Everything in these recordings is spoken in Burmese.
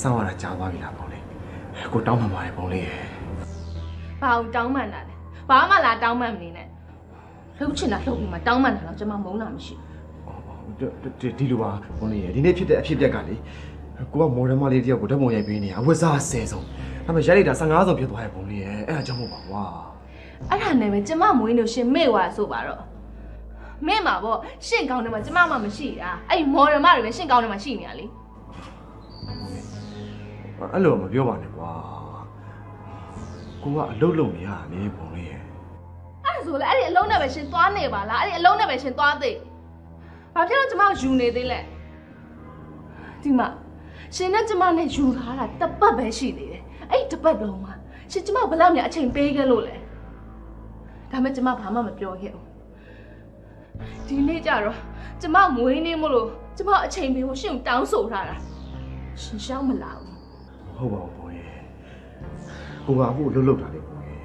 စောင့်ရတာကြားသွားပြီလားပေါ့လေကိုတောင်းမှပါတယ်ပေါ့လေ ဘာအောင်တောင်းမှန်တာလဲဘာမှလာတောင်းမှန်မနေနဲ့လှုပ်ချင်တာလှုပ်ပြီးမှတောင်းမှန်တာတော့ကျမမုန်းတာမရှိဒီလိုပါပေါ့လေဒီနေ့ဖြစ်တဲ့အဖြစ်အပျက်ကလေကိုကမော်ဒယ်မလေးတယောက်ကိုဓာတ်ပုံရိုက်ပေးနေတာအဝတ်စား10ဆုံးဒါပေမဲ့ရိုက်လိုက်တာ15ဆုံးဖြစ်သွားရဲ့ပေါ့လေအဲ့ဒါကြောင့်မို့ပါကွာအဲ့ဒါနဲ့ပဲကျမမွေးလို့ရှင်မေ့သွားဆိုပါတော့မေ့မှာပေါ့ရှင့်ကောင်းတယ်မှာကျမမှမရှိတာအဲ့မော်ဒယ်မတွေပဲရှင့်ကောင်းတယ်မှာရှိနေတာလေအဲ့လိုမပြောပါနဲ့ကွာကိုကအလုပ်လုပ်နေရလေပေါ့လေအဲ့ဒါဆိုလေအဲ့ဒီအလုံးနဲ့ပဲရှင်သွားနေပါလားအဲ့ဒီအလုံးနဲ့ပဲရှင်သွားသေးဘာဖြစ်လို့ကျမယူနေသေးလဲဒီမှာရှင်နဲ့ကျမနဲ့ယူထားတာတစ်ပတ်ပဲရှိသေးတယ်အဲ့တစ်ပတ်လုံးမှာရှင်ကျမဘယ်လောက်များအချိန်ပေးခဲ့လို့လဲဒါမဲ့ကျမဘာမှမပြောခဲ့ဘူးဒီနေ့ကျတော့ကျမမွေးနေမို့လို့ကျမအချိန်ပေးဖို့ရှင်တောင်းဆိုထားတာရှင်ရှောင်းမလာဘူးဟုတ်ပါဘူးပေါ့ရေကိုကအခုလှုပ်လှုပ်တာလေပေါ့ရေ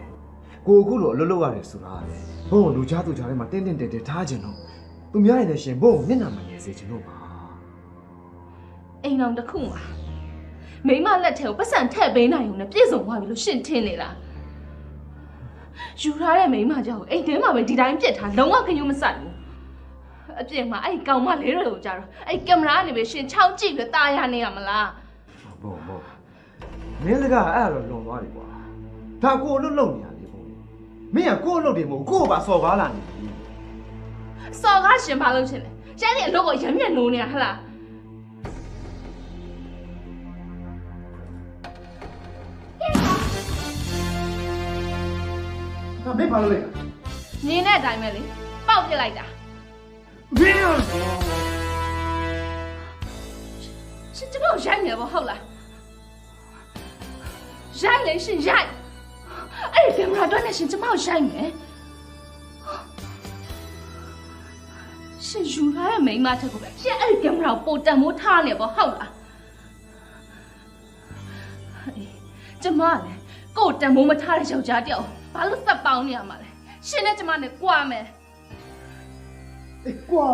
ကိုအခုလိုလှုပ်လှုပ်ရတယ်ဆိုတာလေဘုံလူကြားသူကြားထဲမှာတင်းတင်းတဲတဲထားခြင်းတော့သူများရင်လည်းရှင်ဘုံမျက်နှာမငယ်စေခြင်းတော့ပါအိမ်အောင်တစ်ခုမှာမိမလက်ထဲကိုပတ်စံထည့်ပေးနိုင်ုံနဲ့ပြည့်စုံသွားပြီလို့ရှင်ထင်နေလားယူထားတဲ့မိမကြောင့်အိမ်ထဲမှာပဲဒီတိုင်းပြစ်ထားလုံးဝခရုံးမဆက်ဘူးအပြင်မှာအဲ့ကောင်မလေးတွေကိုကြတော့အဲ့ကင်မရာကနေပဲရှင်ချောင်းကြည့်ပြီးတာရနေရမလားဘုံမင်းစကားအဲ့ဒါတော့လွန်သွားပြီကွာဒါကိုလှုပ်လှုပ်နေရလေဘုံမင်းကကိုလှုပ်တယ်မဟုတ်ကိုပါစော်ကားလာနေပြီစော်ကားရှင်ဘာလို့ရှင်လဲကျန်တဲ့အလုပ်ကိုရမ်းမြတ်နိုးနေတာဟလားမင်းဘာလုပ်လဲမြင်တဲ့အတိုင်းပဲလေပေါက်ပြစ်လိုက်တာမင်းရှင်ကျမရိုက်နေဘောဟုတ်လားရိုက်လေရှင်ရိုက်အဲ့ဒီကင်မရာတွန်းနေရှင်ကျမရိုက်မယ်ရှင်ယူထားတဲ့မိန်းမထက်ကိုပဲရှင်အဲ့ဒီကင်မရာကိုပိုတန်မိုးထားနေဘောဟုတ်လားကျမလည်းကိုတန်မိုးမထားတဲ့ယောက်ျားတယောက်ဘာလို့သက်ပေါင်းနေရမှာလဲရှင်နဲ့ကျမနဲ့ကြွားမယ်အေးကွာ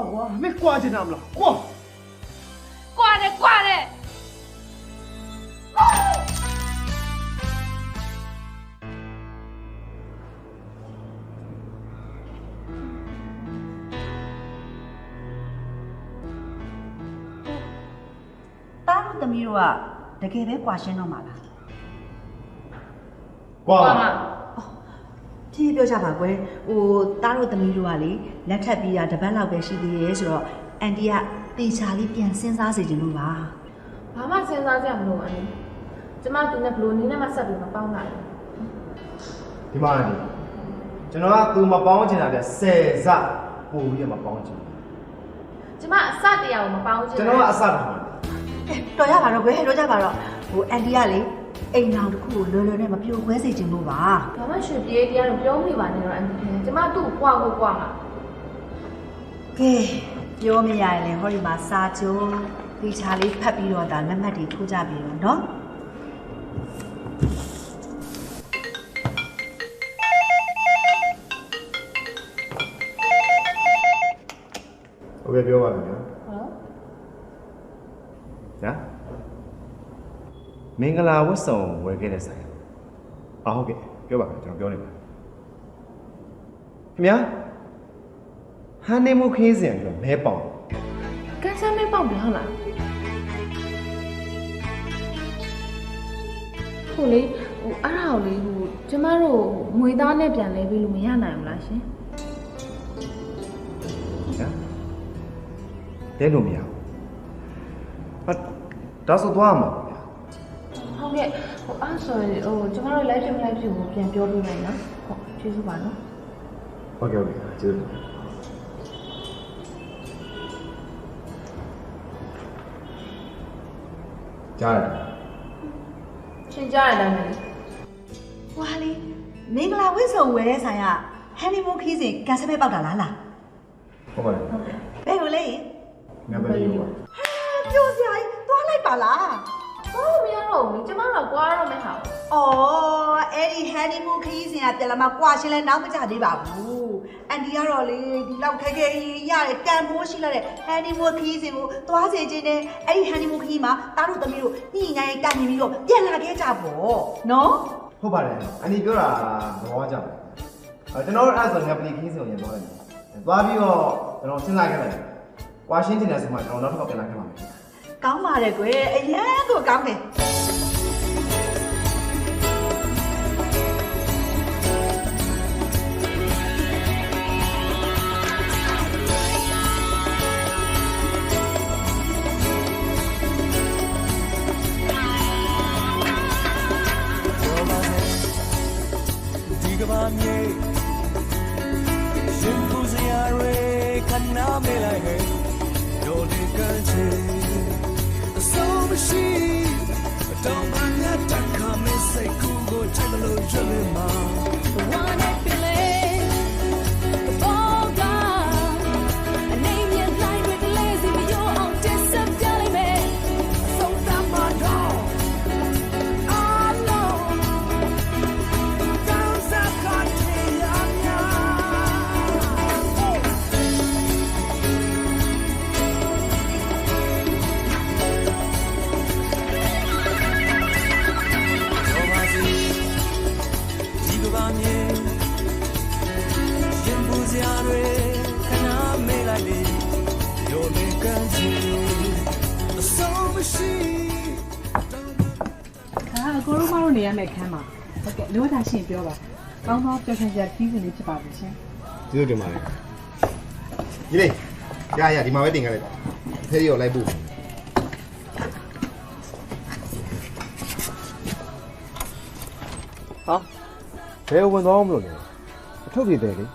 မင်းကွာချင်တာမလားကွာတယ်တားလို့သမီးတို့ကတကယ်ပဲကွာရှင်းတော့မှာလားကွာဖြည်းပြောကြပါကွယ်ဟိုတားလို့သမီးတို့ကလေလက်ထပ်ပြီးတာတပတ်လောက်ပဲရှိသေးရဲ့ဆိုတော့အန်တီကတေချာလေးပြန်စဉ်းစားစေချင်လို့ပါဘာမှစဉ်းစားကြမလို့အန်တီကျမသူနဲ့ဘလို့နင်းနဲ့မှဆက်ပြီးမပေါင်းနိုင်ဒီမှာလေကျွန်တော်ကသူမပေါင်းချင်တာလေ10စပို့ပြီးမပေါင်းချင်ကျမအစတရားကိုမပေါင်းချင်ကျွန်တော်ကအစတာတော်ရပါတော့ကွယ်တော့ကြပါတော့ဟိုအန်တီကလေအိမ်အောင်တစ်ခုကိုလွယ်လွယ်နဲ့မပြိုခွဲစေချင်လို့ပါဘာမှရှင်ပြေးတရားတော့ပြောမိပါနဲ့တော့အန်တီကျမသူ့ကိုကွာမှာကဲပြောမရရင်လေဟောဒီမှာစာကြိုးတေချာလေးဖတ်ပြီးတော့ဒါလက်မှတ်တွေထိုးကြပြီတော့နော်ဟုတ်ကဲ့ပြောပါမယ်နော်ညာမင်္ဂလာဝတ်ဆောင်ဝယ်ခဲ့တဲ့ဆိုင်ဟုတ်ကဲ့ပြောပါမယ်ကျွန်တော်ပြောနေပါခင်ဗျာဟန်နေမခင်းစင်အတွက်မဲပေါင်ကန်ဆယ်မဲပေါင်တယ်ဟုတ်လားဟိုလေဟိုအဲ့ဒါကိုလေဟိုကျမတို့ငွေသားနဲ့ပြန်လဲပေးလို့မရနိုင်ဘူးလားရှင်တဲလို့မရဘူးဒါဆိုသွားမှာဟုတ်ကဲ့ဟိုအဲ့ဆိုရင်ဟိုကျမတို့ live ဖြစ်မ live ဖြစ်ကိုပြန်ပြောပေးမယ်နော်ဟုတ်ကျေးဇူးပါနော်ဟုတ်ကဲ့ကျေးဇူးကြားရတယ်ရှင်ကြားရတယ်မယ်ဟွာလေမင်္ဂလာဝတ်ဆောင်ဝယ်တဲ့ဆိုင်ကဟန်နီမူခီးစဉ်ကန်ဆယ်ပဲပေါက်တာလားဟုတ်ပါတယ်ဘယ်လိုလဲငါပဲပြောပါပြောစရာကြီးသွားလိုက်ပါလားဘာလို့မရတော့ဘူးကျမတို့ကွာတော့မယ်ဟာအော်အဲ့ဒီဟန် နီမူခရီးစဉ်ကပြန်လာမှကွာရှင်လဲနောက်မကြသေးပါဘူးအန်တီကတော့လေဒီလောက်ခဲခဲရရတန်ဖိုးရှိလာတဲ့ဟန်နီမူခရီးစဉ်ကိုသွားစေခြင်းနဲ့အဲ့ဒီဟန်နီမူခရီးမှာတားတို့သမီးတို့ညှိနှိုင်းတိုင်ပြီးတော့ပြန်လာခဲ့ကြပေါ့နော် ဟုတ်ပါတယ်အန်ဒီပြောတာသဘောကျတယ်ကျွန်တော်တို့အဲ့ဆိုငါပလီခင်းစီကိုရင်သွားတယ်သွားပြီးတော့ကျွန်တော်စဉ်းစားခဲ့တယ်ဝါရှင်တန်နယ်ဆိုမှကျွန်တော်နောက်တစ်ခါပြန်လာခဲ့ပါမယ် ကောင်းပါတယ်ကွယ်အရန်ကိုကောင်းတယ် ကိုရိုမာတို့နေရမယ့်ခန်းမှာဟုတ်ကဲ့လိုအပ်တာရှင်းပြောပါကောင်းသောပြောချင်စရာကြီးစင်လေးဖြစ်ပါပြီရှင် ကျေးဇူးတင်ပါတယ်ဒီလေးရဒီမှာပဲတင်ခဲ့လိုက်ပါဖေးရောလိုက်ပို့ဟာဘယ်ဝင်သွားအောင်မလို့လဲအထုပ်ပြတယ်လေ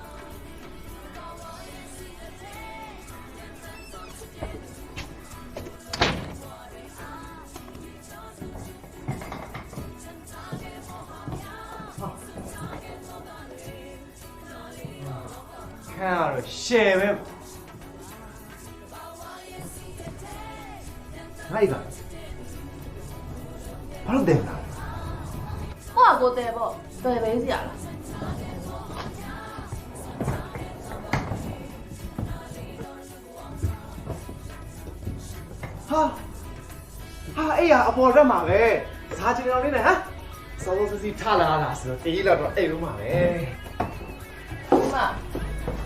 ခံရတော့ရှယ်ပဲလိုက်ပါဘာလို့တင်လာ ဟိုကကိုတဲပေါ့တဲပဲစီရလား ဟာအဲ့ရအပေါ်ရက်မှာပဲစားချင်တော်လေးနဲ့ဟမ်စောစောစီထလာတာဆိုတော့တေးလောက်တော့အဲ့လိုမှာပဲ ဒီမှာ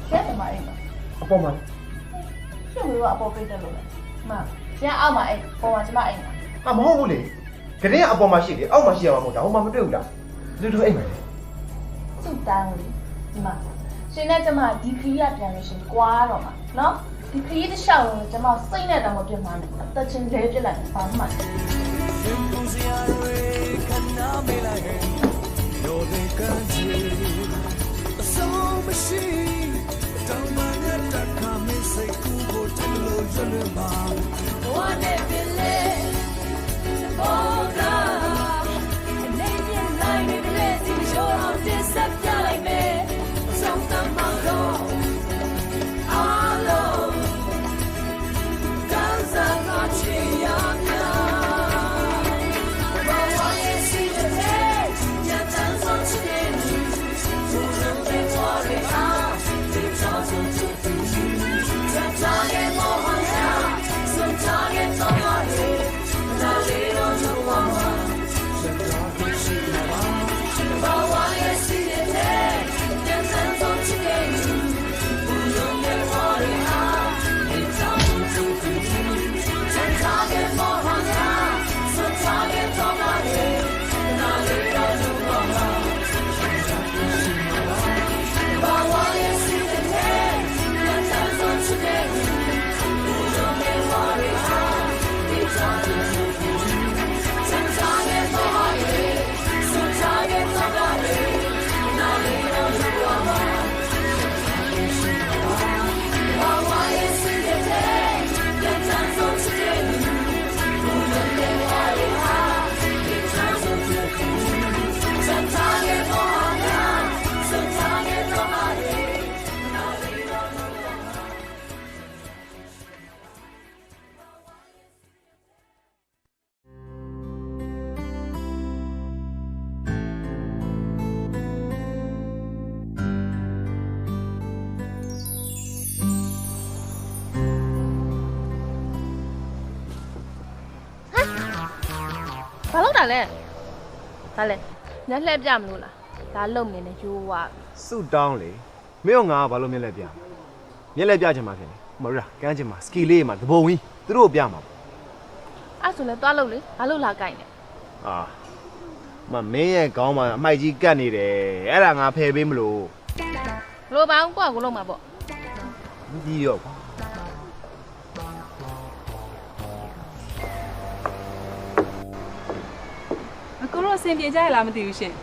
ကျန်တယ်မအိမ်မှာ အပေါ်မှာ ရှင်တို့ကအပေါ်ပိတ်တယ်လို့လဲမကျန်အောက်မှာအိမ်ပေါ်မှာကျမအိမ်မှာ ဟာမဟုတ်ဘူးလေကလေးကအပေါ်မှာရှိတယ်အောက်မှာရှိရမှာမဟုတ်တာဟိုမှာမတွေ့ဘူးလားလူတို့အိမ်မှာလေ သူ့တန်းလို့ဒီမှာရှင်နဲ့ကျမဒီခရီးရပြန်လို့ရှင်ကွာတော့မှာနော်ဒီခရီးတစ်လျှောက်လုံးကျမစိတ်နဲ့တော့မပြတ်မှန်းဘူးအသက်ချင်းလဲပြစ်လိုက်ပါမှန်း ဘာလို့တာလဲဒါလဲညက်လှည့်ပြမလို့လားဒါလုံနေနဲ့ရိုးဝါ စုတောင်းလေမင်းကငါဘာလို့မျက်လက်ပြမျက်လက်ပြချင်မှာဖြစ်နေမရကန်းချင်မှာစကီလေးမှာတဘုံကြီးသူတို့ပြမှာ အဲ့ဆိုလဲသွားလို့လေဘာလို့လာကြိုက်နေ အာမမင်းရဲ့ခေါင်းမှာအမိုက်ကြီးကတ်နေတယ်အဲ့ဒါငါဖယ်ပေးမလို့ ဘလို့ပါအောင်ကိုကလုံးမှာပေါ့ ကြီးရောကွာ အကိုတို့အဆင်ပြေကြရလားမသိဘူးရှင်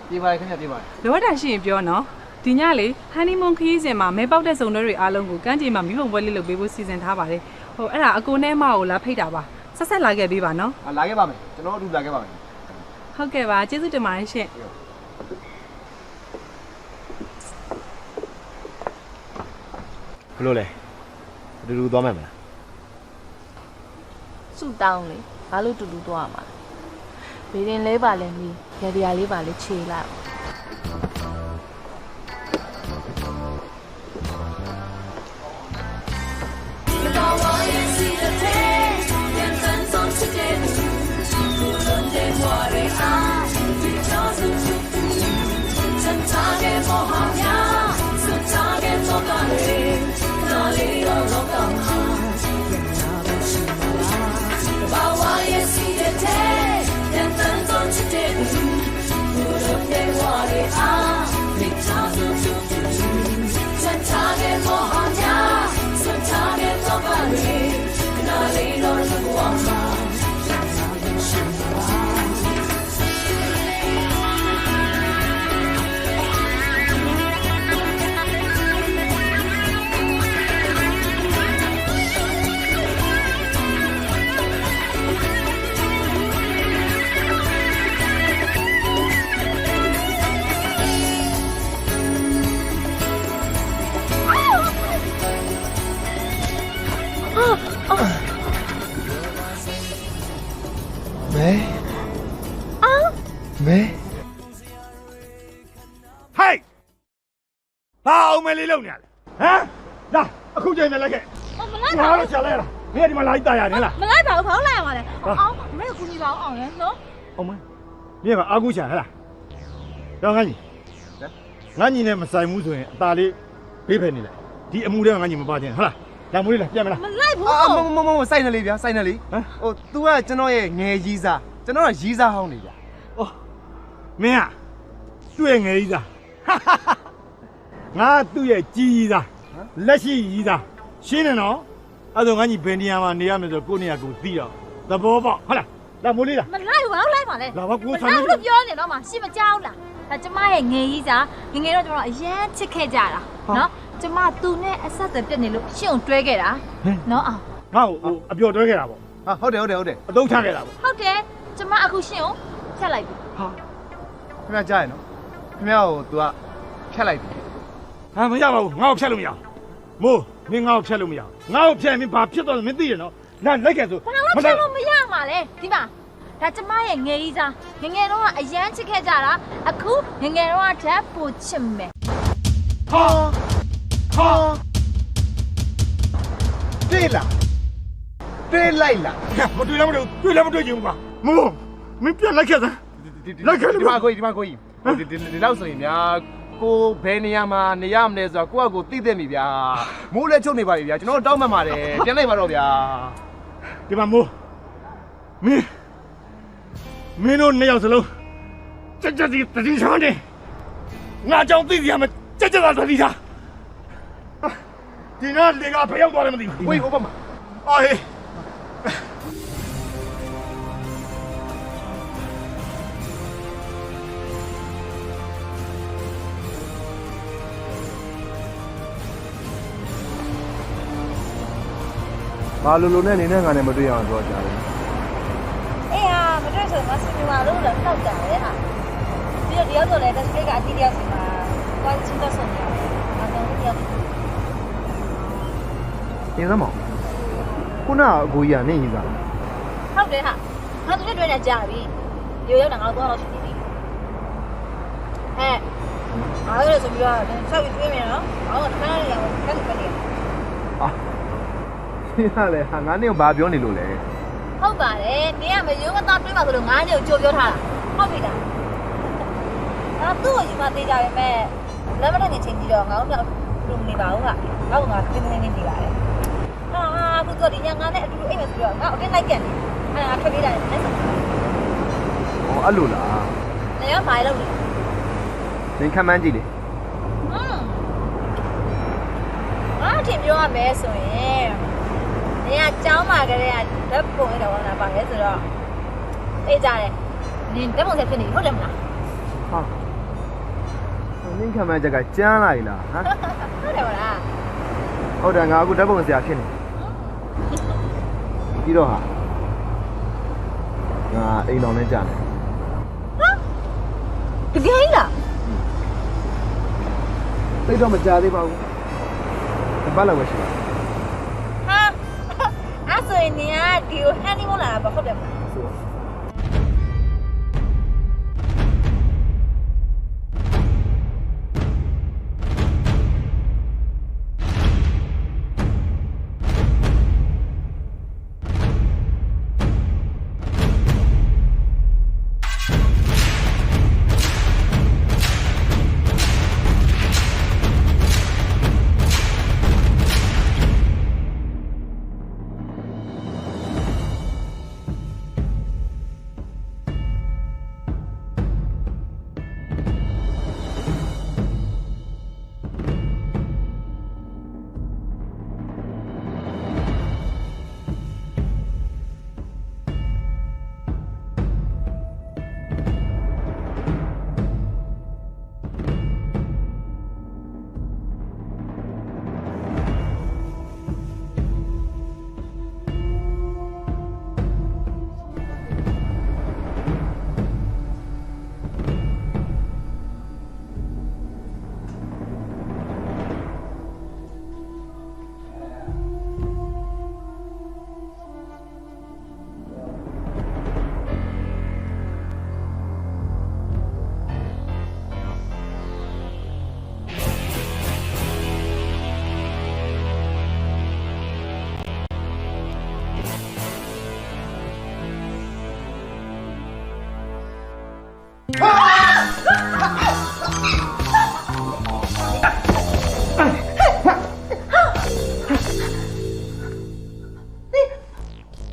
ပြေးပါခင်ဗျပြေးပါ လိုအပ်တာရှိရင်ပြောနော်ဒီညလေဟန်နီမွန်ခရီးစဉ်မှာမဲပေါက်တဲ့စုံတွေအားလုံးကိုကမ်းခြေမှာမိဖို့ပွဲလေးလုပ်ပေးဖို့စီစဉ်ထားပါတယ်ဟိုအဲ့ဒါအကိုနဲ့အမကိုလာဖိတ်တာပါဆက်ဆက်လာခဲ့ပေးပါနော် လာခဲ့ပါမယ်ကျွန်တော်အတူလာခဲ့ပါမယ် ဟုတ်ကဲ့ပါကျေးဇူးတင်ပါတယ်ရှင် ဘလို့လဲအတူတူသွားမယ်မလား စုတောင်းလေဘာလို့တူတူသွားမှာဘေးရင်လဲပါလဲမီးရရလေးပါလဲခြေလိုက် မဲ ဟိုက်ဘာအောင်မလေးလုံးနေရလဲဟမ်လာအခုချိန်နဲ့လိုက်ခဲ့ မလိုက် ငါ ပါ တော့ချက်လဲလားမင်းကဒီမှာလာပြီးတာရတယ်လား မလိုက်ပါဘူးဘာလို့လိုက်ရမှာလဲအောင်မင်းကကူညီပါအောင်လဲနော် အောင်မမင်းကအာကူချာဟဲ့လားတော့ငါကြီးငါညီနဲ့မဆိုင်ဘူးဆိုရင်အตาလေးဘေးဖယ်နေလိုက်ဒီအမှုတွေကငါညီမပါချင်းဟုတ်လားလာမိုးလေးလားပြန်မလား မလိုက်ဘူး မစိုက်နေလေဗျာစိုက်နေလေဟို तू ကကျွန်တော်ရဲ့ငယ်ကြီးစားကျွန်တော်ကရီးစားဟောင်းနေဗျာ အော်မင်းကသူ့ရဲ့ငယ်ကြီးသားငါသူ့ရဲ့ကြီးကြီးသားလက်ရှိကြီးသားရှင်းနေနော်အဲ့ဒါငါညီဘယ်နေရာမှာနေရမယ်ဆိုကိုနေရာကိုသိတော့သဘောပေါက်ဟုတ်လားလာမိုးလေးလား မလိုက်ဘူးဘာလို့လိုက်မှာလဲ လာပါကို မ ဆန်း လိုက် နေ လို့ပြောနေတော့မှရှင်းမကြောက်လားဒါကျမရဲ့ငယ်ကြီးစားငငယ်တော့ကျွန်တော်အရန်ချစ်ခဲ့ကြတာနော်ကျမသူနဲ့အဆက်အသွယ်ပြတ်နေလို့ရှင်းအောင်တွဲခဲ့တာနော်အောင် ငါ့ကိုအပျော်တွဲခဲ့တာပေါ့ ဟာဟုတ်တယ် အသုံးချခဲ့တာပေါ့ ဟုတ်တယ်ကျမအခုရှင်းအောင်ဖြတ်လိုက်ပြီ ဟာခင်ဗျာကြားရနော်ခင်ဗျာကို तू ကဖြတ်လိုက်ပြီ ဟာမရပါဘူးငါ့ကိုဖြတ်လို့မရမိုးမင်းငါ့ကိုဖြတ်လို့မရငါ့ကိုဖြတ်ရင်ဘာဖြစ်သွားလဲမသိရနော်လာလိုက်ခဲ့ဆို ဘာလို့ဖြတ်လို့မရမှာလဲဒီမှာဒါကျမရဲ့ငယ်ကြီးစားငငယ်တော့ကအရန်ချစ်ခဲ့ကြတာအခုငငယ်တော့ကဓာတ်ပိုချစ်မယ် ဟာ တွေးလားတွေးလိုက်လား မတွေ့လည်းမတွေ့တွေ့လည်းမတွေ့ချင်ဘူးကွာမိုးမင်းပြန်လိုက်ခဲ့စမ်း ဒီမှာကိုကြီးဒီလောက်ဆိုရင်များကိုဘယ်နေရာမှာနေရမလဲဆိုတော့ကိုကကိုသိတဲ့မိဗျာမိုးလည်းချုပ်နေပါပြီဗျာကျွန်တော်တောင်းမှတ်ပါတယ်ပြန်လိုက်ပါတော့ဗျာ ဒီမှာမိုးမင်းတို့နှစ်ယောက်စလုံးကြက်စီတတိချောင်းနေငါကြောင့်သိစီရမယ်ကြက်သာတတိချာဒီနာလေကဖျောက်သွားတယ်မသိဘူး ဝေးဟိုဘက်မှာ အော်ဟေးဘာလိုနဲ့နေနဲ့ငါနဲ့မတွေ့ရအောင်ပြောကြတယ် အေးဟာမတွေ့ဆိုမစင်မာလို့တော့တောက်တယ်ဟာပြီးတော့ဒီရောက်တော့လေတက်စပိတ်ကအတီးတယောက်စီမှာကွာချင်းတော့ဆုံးနေတယ်အကောင်တယောက် ။တင်သမောင်ခုနကအကိုကြီးကနေကြီးစား ဟုတ်တယ်ဟာငါသူနဲ့တွေ့နေကြပြီရိုးရောက်တာငါတော့တော့ရှိနေပြီဟဲ့အားရဆိုပြီးတော့ဆက်ပြီးတွေ့မယ်နော်အော်ခဏလေးရောက်ခက်ခက်လေး ။အာရှင်းရလေဟာငါနဲ့ဘာပြောနေလို့လဲ ဟ ဟုတ်ပါတယ်နင်ကမယုံမသားတွေးမှဆိုလို့ငါးညို့ကြိုပြောထားတာဟုတ်ပြီလားအာသူ့ကိုယူမသေးကြပဲမဲ့လက်မနဲ့နေချင်းကြီးတော့ငါတို့တော့လူမနေပါဘူးကငါ့ကငါတင်းတင်းနေနေပါတယ်ဟာအခုတော့ဒီညငါနဲ့အတူတူအိမ်မယ်ဆိုတော့ငါအတင်းလိုက်ပြန်တယ်အဲ့ဒါငါထွက်ပေးတာလေနဲ့ဆို ဟောအဲ့လိုလား နေရမိုင်လို့လေ သင်ခံမှန်းကြည့်လေ ငါထင်ပြောရမယ်ဆိုရင်နေကကြောင်းမှာကလေးကဓာတ်ပုံလေးတော့ဝင်လာပါလေဆိုတော့အေးကြတယ်နင်ဓာတ်ပုံဆက်ဖြစ်နေဟုတ်တယ်မလား ဟာသင်ခံမှန်းချက်ကကျန်းလာ ਈ လားဟမ် ဟုတ်တယ်မလား ဟုတ်တယ်ငါအခုဓာတ်ပုံဆရာဖြစ်နေပြီးတော့ဟာငါအိမ်တော်နဲ့ကြာနေ တကယ်လား သိတော့မကြာသေးပါဘူးတပတ်လောက်ပဲရှိပါ ဟာအဲ့ဆိုရင်နင်ကဒီကိုဟန်နီမွန်းလာတာပေါ့ဟုတ်တယ်မလား ဆိုတော့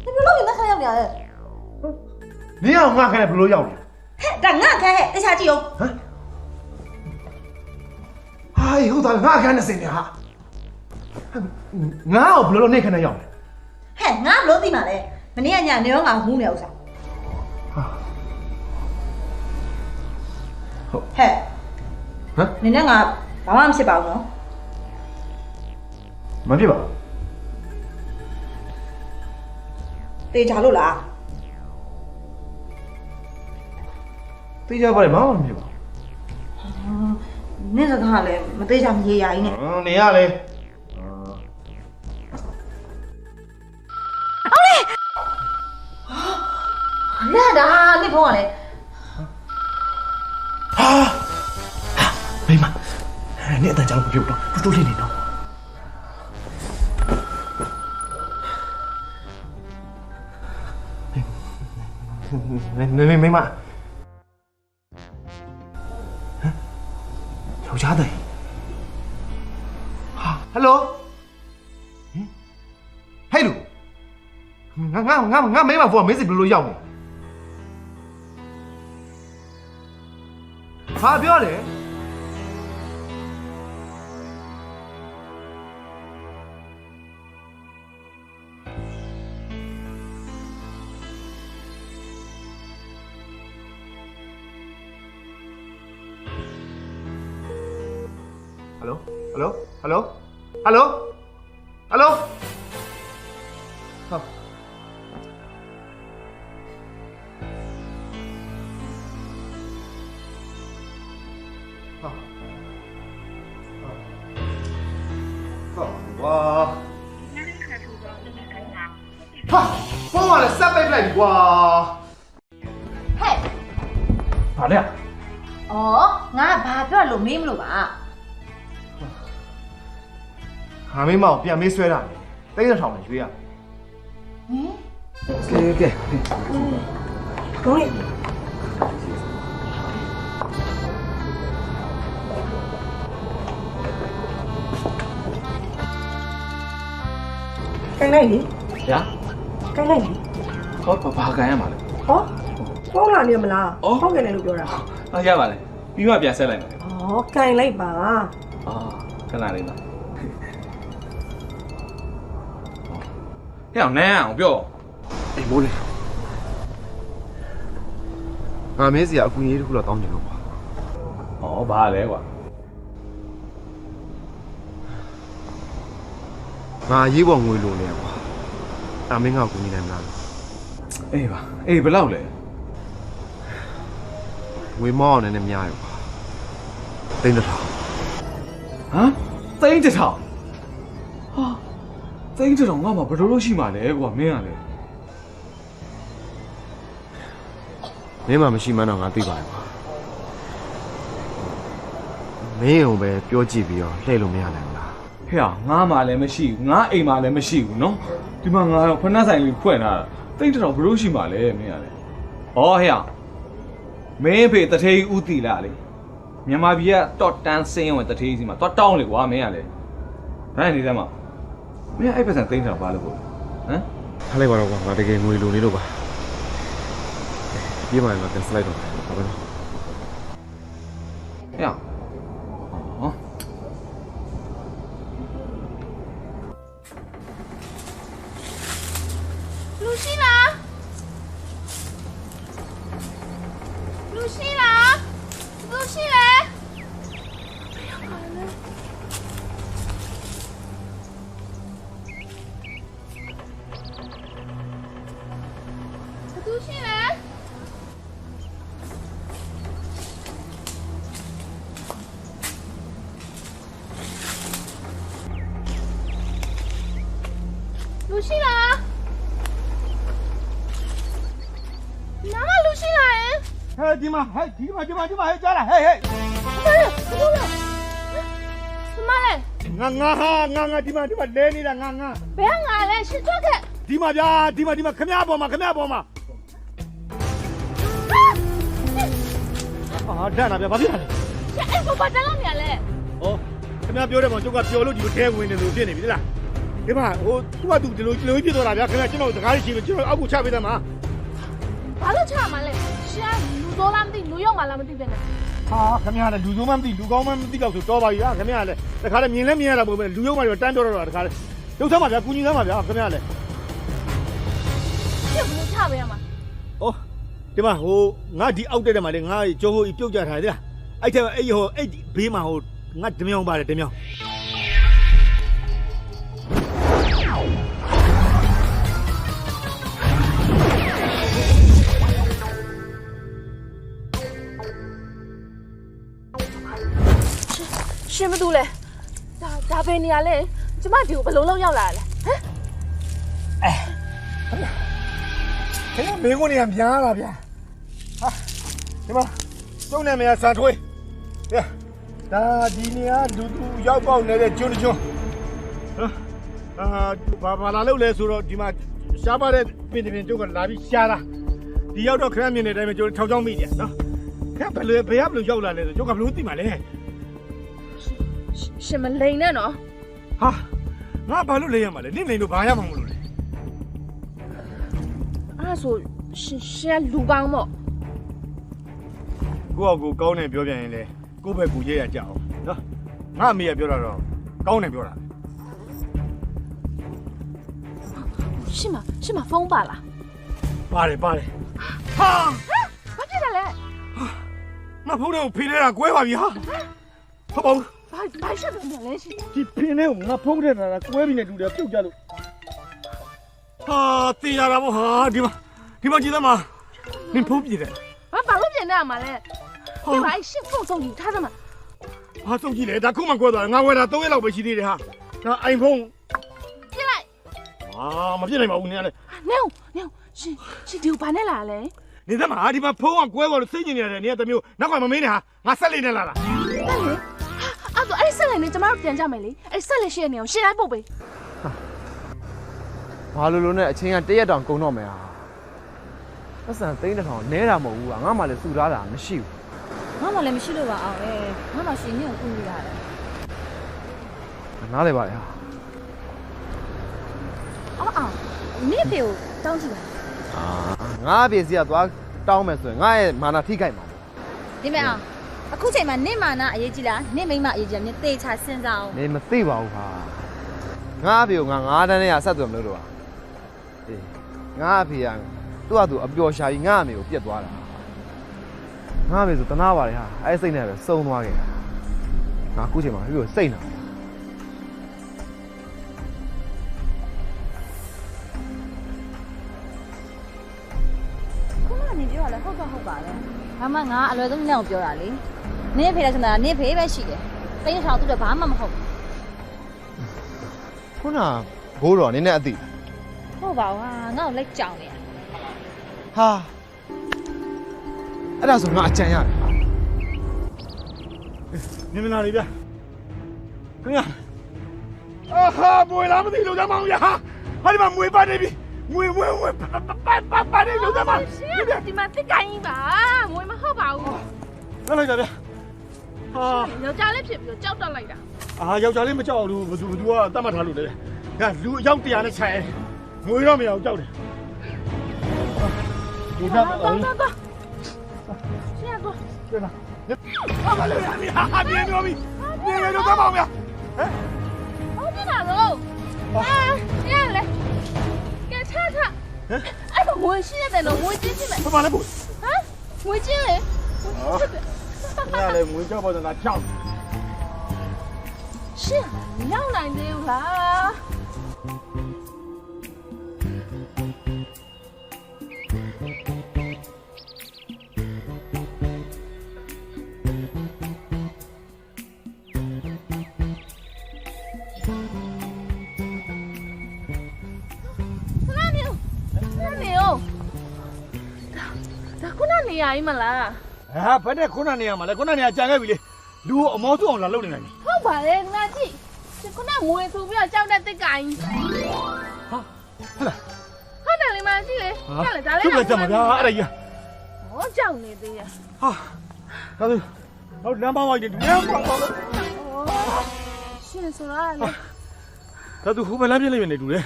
你不要给那看要不要？ မင်းအောင်ငါခိုင်းတယ်ဘယ်လိုရောက်လဲ 嘿，但俺看嘿，等下去哟。 ဟမ်ဟာဟုတ်သားငါခိုင်းနေစင်နေဟာငါ့ကိုဘယ်လိုလုပ်နေခနဲ့ရောက်လဲ 嘿，俺不落地嘛嘞，明天伢你要俺红了噻。 ဟာဟုတ် 嘿， ဟမ် 明天俺爸妈不是包喏。 မဖြစ်ပါဘူး 对家路啦。 သိကြပါလေမအောင်မဖြစ်ပါ 你这看嘞，没对家没爷爷呢。 ဘူးနေရလေ 那的，你碰我嘞？ ဟာမိမနေအတန်ကြောင်မဖြစ်ဘူးတော့တိုးလေးနေတော့မိမယောက်ျားတယ်ဟာဟယ်လိုဟဲ့လူငါမိမဖို့ကမင်းစီဘယ်လိုရောက်နေဘာပြောလဲ Hello? Hello? Hello? Hello? Hello? Không. Không. Không. Wow. Ha! Bố mà là sắp bên này wow. 嘿， ဘာလဲ 哦，俺爸不要露面了吧？ ဟာမင်းမအောင်ပြန်မေးဆွဲတာလေတိတ်ရထောင်နေရွေးရ 嗯， ကဲ ခေါင်းလေးကိုင်းလိုက်လေ ဗျာ ကိုင်းလိုက်လေ ဟောဘာကန်ရမှာလဲ ဟောဖုန်းလာနေမလားဖုန်းကနေလို့ပြောတာ ဟာရပါလေပြီးမှပြန်ဆက်လိုက်မယ် ဟောကိုင်းလိုက်ပါ အာခဏလေးပါဟဲ့အောင်နန်းအောင်ပြော အေးမိုးလေးငါမင်းစီကအကူကြီးတခုတော့တောင်းချင်လို့ပါ ဟောဘာလဲကွာ ငါရေးပေါ်ငွေလိုနေကွာအမင်းကကူညီနိုင်မလား အေးပါအေးဘယ်လောက်လဲ ငွေမောင်းအောင်နည်းနည်းများရကွာတိတ်တစ်ထောင် ဟမ်သိန်းတစ်ထောင်ဟာသိန်းတစ်ထောင်ငါမှဘယ်လိုလုပ်ရှိမှာလဲကွာမင်းကလေ မင်းမှမရှိမှန်းတော့ငါသိပါတယ်ကွာမင်းုံပဲပြောကြည့်ပြီးတော့လှည့်လို့မရနိုင်ဘူးလား ဟဲ့ငါမှလည်းမရှိဘူးငါအိမ်မှလည်းမရှိဘူးနော်ဒီမှာငါဖနှက်ဆိုင်လေးဖွင့်ထားတာသိန်းတစ်ထောင်ဘယ်လိုရှိမှာလဲမင်းကလေဟောဟဲ့မင်းဖေတထေးဦးတီလာလေမြန်မာပြည်ကတော့တန်းစင်းဝင်တထေးစီမှာတော့တောင်းလေကွာမင်းကလေဒါနဲ့နေတယ်မှာမင်းအဲ့ပတ်စံသိန်းတစ်ထောင်ပါလို့ပေါ့ဟမ် ထားလိုက်ပါတော့ကွာငါတကယ်ငွေလိုနေလို့ပါပြေးမှလည်းကန်ဆယ်လိုက်တော့ပါပဲ ဟဲ့ဟော လူရှိလားလူရှိလားလူရှိလဲလူရှိလဲ လူရှိလားနာမလူရှိလား ဟဲ့ဒီမှာဟဲ့ဟဲ့ကြားလားဟဲ့ ဘာလဲမလဲ ငါဒီမှာလဲနေတာငါ ဘယ်ငါလဲရှင်းထွက်ခဲ့ ဒီမှာဗျာဒီမှာခမရပေါ်မှာဟာဒဏ်နာဗျာဘာဖြစ်လဲ အဲ့ဘာတန်းလို့နေရလဲ ဟောခမရပြောတယ်ပေါ့ကျုပ်ကပျော်လို့ဒီလိုထဲဝင်နေလို့ဖြစ်နေပြီလားဒီမှာဟိုသူကဒီလိုဖြစ်သွားတာဗျာခမရကျွန်တော်စကားရှိလို့ကျွန်တော်အောက်ကိုချပေးတယ်မှာ ဘာလို့ချမှာလဲရှင်းလူသောလားမသိလူရောက်မှလားမသိပဲနဲ့ ဟာခမရလည်းလူစိုးမှမသိလူကောင်းမှမသိတော့ဆိုတော့ပါပြီဟာခမရလည်းတခါလည်းမြင်လည်းမြင်ရတာပုံပဲလူရောက်မှတော့တန်းပြောတော့တာတခါလည်းရုပ်သားမှာဗျာကူညီသားမှာဗျာခမရလည်း ရှင်းဘယ်လိုချပေးရမှာ ဩဒီမှာဟိုငါဒီအောက်တက်တယ်မှာလေငါကျော်ဟိုပြုတ်ကြထားတယ်အဲ့ထက်အဲ့ဟိုအဲ့ဘေးမှာဟိုငါဓမြောင်ပါတယ်ဓမြောင် ရှင်းမတူလဲဒါပဲနေရလဲကျမဒီကိုဘယ်လိုလုပ်ရောက်လာလဲဟမ် ခင်ဗျမင်းကိုနေရများလားဗျာဟာဒီမှာကျုံနေမရဆန်ထွေးဟဲ့ဒါဒီနေရာလူသူရောက်ပေါက်နေတဲ့ကျွန်းကျွန်းဘာလာလို့လဲဆိုတော့ဒီမှာရှားပါတဲ့ပင်ကျုပ်ကလာပြီးရှားတာဒီရောက်တော့ခရမ်းမြင်တဲ့အတိုင်းပဲကျုပ်ထောင်ချောင်းမိတယ်နော်ခင်ဗျဘယ်လိုရောက်လာလဲဆိုကျုပ်ကဘယ်လိုသိမှာလဲ ရှင်မလိန်နဲ့နော် ဟာငါဘာလို့လဲရမှာလဲနင့်နေလို့ဘာရမှာမလို့လဲ အဲ့ဆိုရှင်လူကောင်းပေါ့ ကိုယ့်အကူကောင်းတယ်ပြောပြန်ရင်လေကိုယ့်ဘက်ကူရဲရကြအောင်နော်ငါအမေကပြောတာတော့ကောင်းတယ်ပြောတာ ရှင်မဖုန်းပါလား ပါတယ်ဟာ ဘာဖြစ်တယ်လဲ ငါဖုန်းထဲကိုဖိနေတာကွဲပါပြီဟာဟုတ်ပါဘူး ဘာရှက်တယ်လဲရှင် ဒီဖိနေကိုငါဖုန်းထဲနေတာကွဲပြီးနေတူတယ်ပြုတ်ကြလို့ဟာတေးရတာပေါ့ဟာဒီမှာကြည့်သမားနင်ဖုန်းပြည့်တယ် ဘာလို့ပြင်နေရမှာလဲဒီမှာရှင်ဖုန်းဆုံးယူထားသမှာ ဟာစုံကြည့်လေဒါခုမှကွဲသွားတယ်ငါဝယ်တာ3ရက်လောက်ပဲရှိသေးတယ်ဟာငါ iPhone ပြလိုက် မပြည့်နိုင်ပါဘူးနင်ကလေ နေရှင်ဒီကိုဘာနဲ့လာလဲ နေသမားဒီမှာဖုန်းကကွဲသွားလို့စိတ်ညစ်နေရတယ်နင်ကတမျိုးနောက်ကမမင်းနဲ့ဟာငါဆက်လေးနဲ့လာတာ အဲ့ဆိုအဲ့ဆက်လက်နဲ့ကျမတို့ပြန်ကြမယ်လေအဲ့ဆက်လက်ရှိတဲ့နေအောင်ရှင်းလိုက်ပို့ပေး ဘာလို့နဲ့အချင်းကတရက်တောင်ကုန်တော့မယ်ဟာပတ်စံသိန်းတစ်ထောင်နဲတာမဟုတ်ဘူးကငါမှလည်းစုထားတာမရှိဘူး ငါမှလည်းမရှိလို့ပါအောင်ငါမှရှင်နေကိုကူရတယ် နားလေပါလေဟာ အော်နင့်ဖေကိုတောင်းကြည့်ပါ ငါအပြေစီကသွားတောင်းမယ်ဆိုရင်ငါရဲ့မာနာထိခိုက်မှာ ဒီမဲ့အောင်အခုချိန်မှာနင့်မာနာအရေးကြီးလားနင့်မိမအရေးကြီးလားနင့်သေချာစဉ်းစားအောင် နေမသိပါဘူးဟာငါအဖေကိုငါ9တန်းနဲ့ရဆက်သွယ်မလို့တော့အေးငါအဖေကသူ့ဟာသူအပျော်ရှာကြီးငါအမေကိုပြက်သွားတာငါအမေဆိုတနာပါလေဟာအဲ့စိတ်နဲ့ပဲစုံသွားခဲ့ငါအခုချိန်မှာပြီးတော့စိတ်နာ ခုနကနေပြောရလဲဟုတ်ပါလေဘာမှငါအလွယ်ဆုံးနင့်ကိုပြောတာလေနင့်ဖေလည်းဆိုတာနင့်ဖေပဲရှိတယ်တိတ်ထောင်သူတော့ဘာမှမဟုတ် ခုနဘိုးတော်နင်းနဲ့အသိ ဟုတ်ပါဘူးဟာငါ့ကိုလက်ကြောင်နေ ဟာအဲ့ဒါဆိုငါအကြံရတယ် နေမလားလေဗျာခင်ဗျာအာဟာမွေလာမသိလို့ကြမအောင်ရဟာဟာဒီမှာမွေပါနေပြီမွေပါနေလို့ကြမအောင် ရှင်ကဒီမှာတစ်ကိုင်းပါငွေမဟုတ်ပါဘူး လောက်လိုက်တာဗျာဟာ ယောက်ျားလေးဖြစ်ပြီးတော့ကြောက်တက်လိုက်တာ အာယောက်ျားလေးမကြောက်ဘူးဘသူကတတ်မှတ်ထားလို့လေငါလူအယောက်100နဲ့ခြိုင်ငွေတော့မရအောင်ကြောက်တယ်ဒီကမှာ တော့ရှင်ကတော့ ပြန်လာဟာမလေးဟာပြင်းတော့ပြီပြင်းတော့ကြမအောင်ဗျာဟမ် ဟုတ်ပြီလားလို့ရလေကဲချာအဲ့တော့ငွေရှိရတယ်လို့ငွေချင်းချင်းမယ် ဘာလဲဘူး ဟမ်ငွေချင်းလေ ငါလည်းငွေကြောက်ပါတော့ငါကြောက် ရှင်ရောက်နိုင်သေးဘူးလား ဒါခုနနေရည်မလား ဟာဘယ်နဲ့ခုနနေရမှာလဲခုနနေရကြံခဲ့ပြီလေလူအမောစုအောင်လာလုပ်နေနိုင်ပြီ ဟုတ်ပါလေငါကြည့်ခုနငွေဆိုပြီးတော့ကြောက်တဲ့တစ်ကိုင်း ဟာဟဲ့လား ဟုတ်တယ်လေမကြည့်လေကြက်လေဒါလေး သူ့လည်းကြမှာဗျာအဲ့ဒါကြီး ဟောကြောက်နေသေးရ ဟာဒါဆိုတော့လမ်းပေါင်းဝိုင်းတယ်လမ်းပေါင်းလို့ ရှင်ဆိုတာလေ ဒါသူဟိုဘယ်လမ်းပြည့်လိုက်နေတူတယ်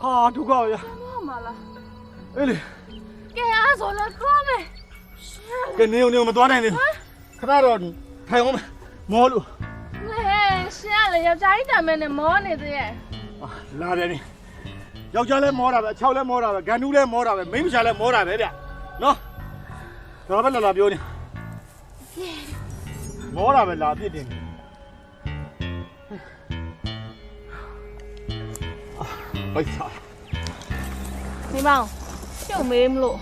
ဟာဒုက္ခဗျာ ဟုတ်မလား အေးလေ ကဲအားဆိုလည်းသွားမယ် ကနေုံမသွားနိုင်သေးဘူးခဏတော့ထိုင်အောင်မောလို့ ဟဲ့ရှင်ကလေယောက်ျားကြီးတမ်းမဲနဲ့မောနေသေးရဲ့ လာတယ်နိယောက်ျားလဲမောတာပဲအချောက်လဲမောတာပဲဂန်တူးလဲမောတာပဲမိန်းမချလဲမောတာပဲဗျနော်ဒါပဲလာပြောနေမောတာပဲလာဖြစ်တယ်ဘိုက်စား ဒီမောင်ရှုပ်မေးမလို့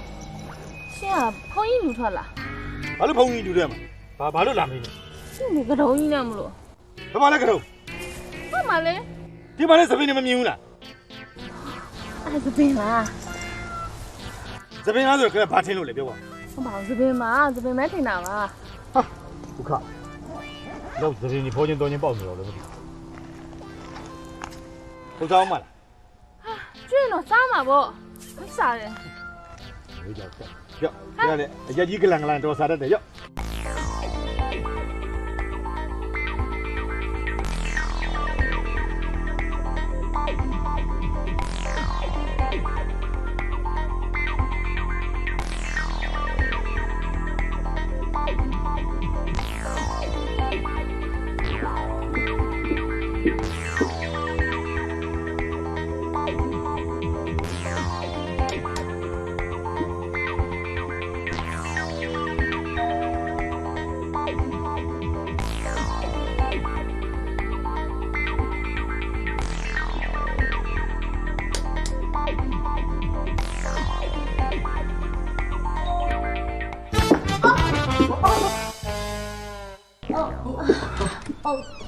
ရှင်ကဖုန်းကြီးလူထွက်လာ ဘာလို့ဖုန်းကြီးတူတယ်မှာဘာလို့လာမင်းလဲ ရှင်ကကတုံးကြီးနဲ့မလို့ ဘာမှလည်းကတော့ ဟုတ်မလဲ ဒီမှာလည်းသပင်းနေမမြင်ဘူးလား အဲ့ဒါပင်လား သပင်းလားဆိုတော့ဘာထင်းလို့လဲပြောပါ ဟုတ်ပါဘူးသပင်မဲထင်တာပါ ဟာဒုက္ခတော့သပင်းကြီးဖိုးချင်းတော်ချင်းပေါက်နေတော့လည်းမသိဘူးကြောက်မလား ကျွင်းတော့စားမှာပေါ့မစားတယ် ဝေးကြောက်ရောက်ရတယ်အရက်ကြီးကလန်တော်စားတတ်တယ်ရောက်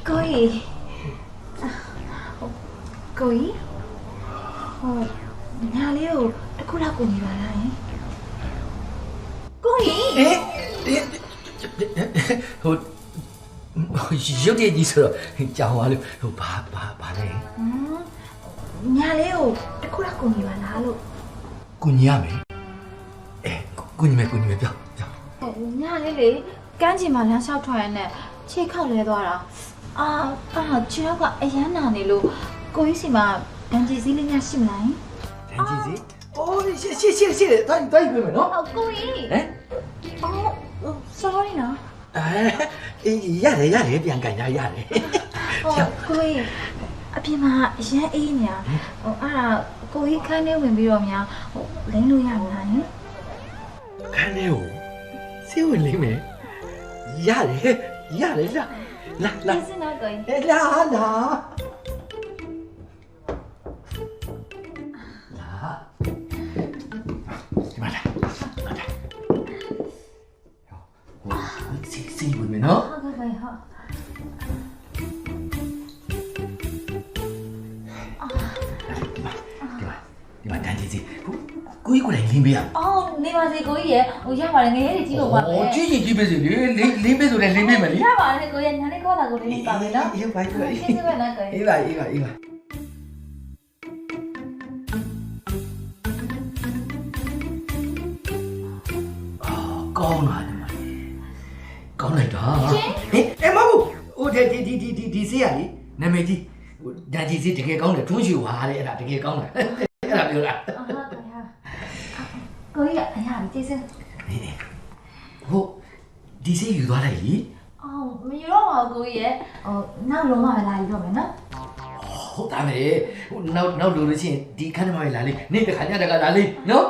ကိုကြီးကိုကြီးဟိုညာလေးကိုတစ်ခုလောက်ကိုနေပါလားယင်ကိုကြီး ဟိုရုပ်တရက်ကြီးဆိုတော့ကြောင်သွားလို့ဟိုဘာလဲ ညာလေးကိုတစ်ခုလောက်ကုန်နေပါလားလို့ ကိုညီရမယ်အဲကိုညီမယ်ပြော ညာလေးလေကန်းချင်မှာလမ်းလျှောက်ထွက်ရတဲ့ခြေခောက်လဲသွားတာခြေထောက်ကအရမ်းနာနေလို့ကိုကြီးစီမှာဒန်ဂျီစည်းလေးများရှိမလား တန်းကြီးစီအိုးရှေ့တိုင်းပြေမယ်နော် ဟုတ်ကိုကြီး ဟမ် sorry နော် ရတယ်ပြန်ကန်ရတယ် ဟုတ်ကိုကြီးအပြင်မှာအရမ်းအေးနေတာအဲ့ဒါကိုကြီးခန်းထဲဝင်ပြီးတော့များလိမ့်လို့ရမလားယင် ခန်းလေးကိုစေးဝင်လိမ့်မယ်ရတယ်လာ ကျေးဇူးနော်ကိုကြီး လာဒီမှာလာစီဝင်မယ်နော် ဟုတ်ကဲ့ဟုတ် ဒီမှာတန်းကြီးစီကိုကြီးကိုလည်းလင်းပေးရ အော်နေပါစေကိုကြီးရရပါတယ်ငယ်လေးကြီးလို့ပါပဲ ကြီးပေးစီလေလင်းပေးဆိုလည်းလင်းပေးမယ်လေ ရပါတယ်ကိုကြီးညာလေးခေါ်တာကိုလေးပါမယ်နော် အေးပါ ကျေးဇူးပဲနော်ကိုကြီး အေးပါကောင်းလာတယ်မကောင်းလိုက်တာမဟုတ်ဟိုဒီစေးရလေနာမည်ကြီးဟိုဓာကြီးစေးတကယ်ကောင်းတယ်ထွန်းချူပါတဲ့အဲ့ဒါတကယ်ကောင်းတယ်အဲ့ဒါပြောတာ ကိုကြီးအရာကျေးဇူး ဟိုဒီစေးယူသွားလိုက်လေ အော်မယူတော့ပါဘူးကိုကြီးရနောက်လုံးမလာယူတော့မယ်နော် ဟုတ်တာပဲဟိုနောက်လိုလို့ရှိရင်ဒီခန်းထဲမှာလာလေနေ့တစ်ခါညတစ်ခါလာလေနော်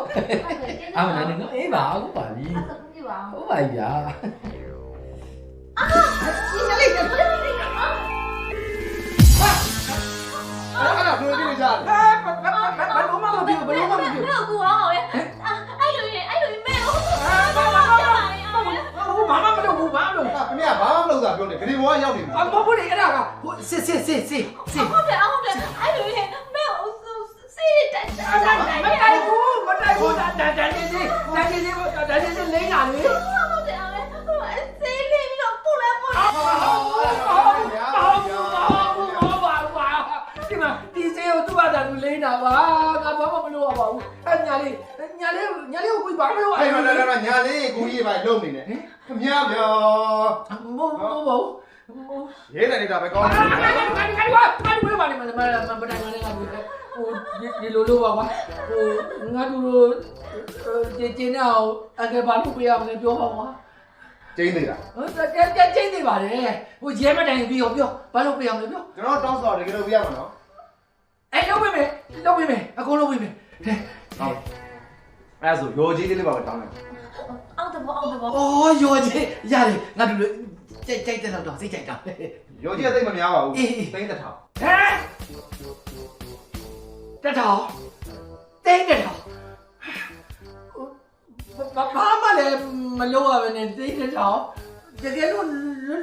အားမနာနဲ့နော်အေးပါဟုတ်ပါပြီ အဲ့ဒါပြပါအောင် ဟုတ်ပါပြီဗျာ ဒီနလေးက အဲ့ဒါဘယ်လိုကြည့်ကြလဲ ဘယ်လိုမှမပြော ကိုအောင်ရအဲ့လိုမဲဘာမှမလုပ်ဘူးဘာမှမလုပ်ဘူးခင်ဗျာဘာမှမလုပ်တာပြောနေဂရီဘောကရောက်နေပြီ မဟုတ်ဘူးလေအဲ့ဒါကဟိုစစ်ဟုတ်တယ်အဲ့လိုမဲစေးတိုက်မတိုက်ဘူးတန်ကြီးစီလိမ့်လာလေ ဟုတ်တယ်အဲ့စေးလေးပြီးတော့ပုတ်လဲပုတ်လဲ ဒီမှာဒီစေးကိုသူ့ဘာသာသူလိမ့်တာပါငါဘာမှမလုပ်ရပါဘူးအဲ့ညာလေးကိုကိုဘာမလုပ်ရ အဲ့ ဘူး ဒါညာလေးကိုကြီးပါလုံနေတယ်ခင်ဗျာဗျာ မဟုတ် ရေးတယ်နေတာပဲကောင်းတယ် ဒီလိုပါကွာဟိုငါတို့ကျင်းနေအောင်အကယ်ဘာလို့ပြရမလဲပြောပါကွာ ကျင်းသေးတာ ကျင်းနေပါတယ်ဟိုရဲမတိုင်ပြောဘာလို့ပြရမလဲပြော ကျွန်တော်တောင်းဆိုတကယ်လို့ပြရမှာနော် လုပ်ပေးမယ်အကုန်လုပ်ပေးမယ်တဲ့ ဟုတ်အဲ့ဒါဆိုရောကြီးလေးလေးပါပဲတောင်းလိုက် အောက်တဘော အော်ရောကြီးရတယ်ငါတို့ကြိုက်တဲ့တော့စိတ်ကြိုက်တာ ရောကြီးကသိမများပါဘူးသိန်းတစ်ထောင် ဟမ်တထောင်တင်းတထောင်ဘာမှလည်းမလုပ်ရဘဲနဲ့တင်းတထောင်တကယ်လို့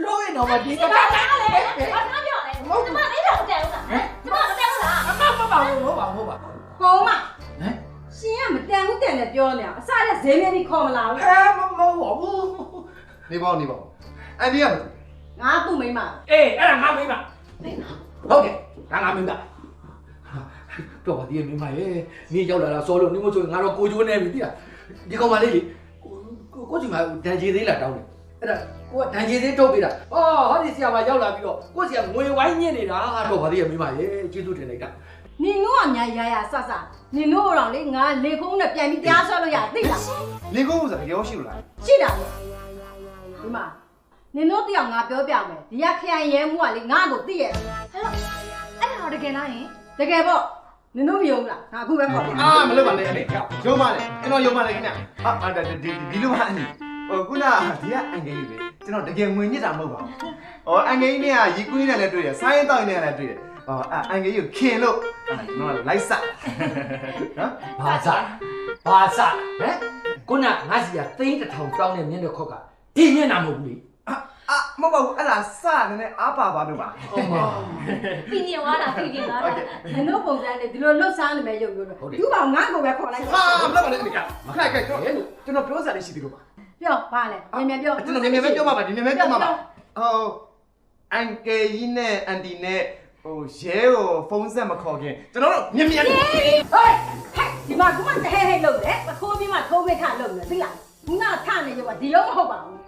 လို့ရတော့မတင်းတထောင် ဘာပြောလဲကျမလေးတော့တယ်ဟုတ်လားကျမမတယ်ဟုတ်လား မပါဘူးဟုတ်ပါ ကိုမ ဟမ် ရှင်ကမတန်ဘူးတန်နဲ့ပြောနေတာအစရက်ဈေးမြပြီးခေါ်မလာဘူး မဟုတ်ဘူး နေပါဦးအန်ဒီက ငါသူ့မိမ အေးအဲ့ဒါငါမိမဟုတ်တယ်ငါမိမတော့ပါဒီမိမရဲ့နေရောက်လာတာစောလို့နေမဆိုငါတော့ကိုချိုးနေပြီတိလားဒီကောင်မလေးလေကိုစီမှာဒန်ချေသေးလာတောင်းတယ်အဲ့ဒါကိုကဒန်ချေသေးထုတ်ပေးတာအော်ဟောဒီဆရာမရောက်လာပြီးတော့ကိုစီကငွေဝိုင်းညစ်နေတာတော့ပါဒီမိမရဲ့ကျေးဇူးတင်လိုက်တာ နင်တို့ကညာရဆဆနင်တို့တော့လေငါလေခုံးနဲ့ပြန်ပြီးတရားဆွဲလို့ရသိလား လင်ကုန်းဥစားတကယ်ရောရှိလို့လား ရှိတာလေဒီမှာနင်တို့တရားငါပြောပြမယ်ဒီကခရိုင်ရဲမှုကလေငါ့ကိုသိရဲ့ အဲ့ဒါတော့တကယ်လားယင် တကယ်ပေါ့နင်တို့မယုံလားငါအခုပဲခေါ်ပြ အာမလုပ်ပါနဲ့အဲ့ရုံးပါလေကျွန်တော်ရုံးပါလေခင်ဗျာဒီလိုပါအန်ဒီဟိုခုနဒီကအန်ဂေးကြီးလေကျွန်တော်တကယ်ငွေညစ်တာမဟုတ်ပါဘူးဟောအန်ဂေးကြီးနဲ့ရီကွင်းနဲ့လည်းတွေ့တယ်ဆိုင်းတောင်းနဲ့လည်းတွေ့တယ်ဟောအန်ဂေးကြီးခင်လို့ကျွန်တော်လိုက်စနော် ဘာစဟမ်ခုနငါစီကသိန်းတစ်ထောင်တောင်းတဲ့မျက်နှာခေါက်ကဒီမျက်နှာမဟုတ်ဘူးလေ မဟုတ်ပါဘူးအဲ့ဒါစနေနဲ့အားပါပါလို့ပါ ဟုတ်ပါ ပြီးနေသွားတာပြီးနေသွားတာ နင်တို့ပုံစံနဲ့ဒီလိုလှုပ်ရှားနေမယ်ရုပ်မျိုးတော့သူ့ဘောင်ငါ့ကိုပဲခေါ်လိုက် ဟာမလုပ်ပါနဲ့ခင်ဗျာခိုက်ကျွန်တော်ပြောစရာလေးရှိသေးလို့ပါ ပြောပါလေမြန်ပြော ကျွန်တော်မြန်ပြောပါပါဒီမြန်ပြောပါပါဟိုအန်ကေကြီးနဲ့အန်တီနဲ့ ဟိုရဲကိုဖုန်းဆက်မခေါ်ခင်ကျွန်တော်တို့မြင်မြင် ဟဲ့ဒီမှာကမှဟဲ့လို့လေပခိုးပြီးမှထိုးပေးခလို့လေသိလားခုနထနေရောဒီရောမဟုတ်ပါဘူး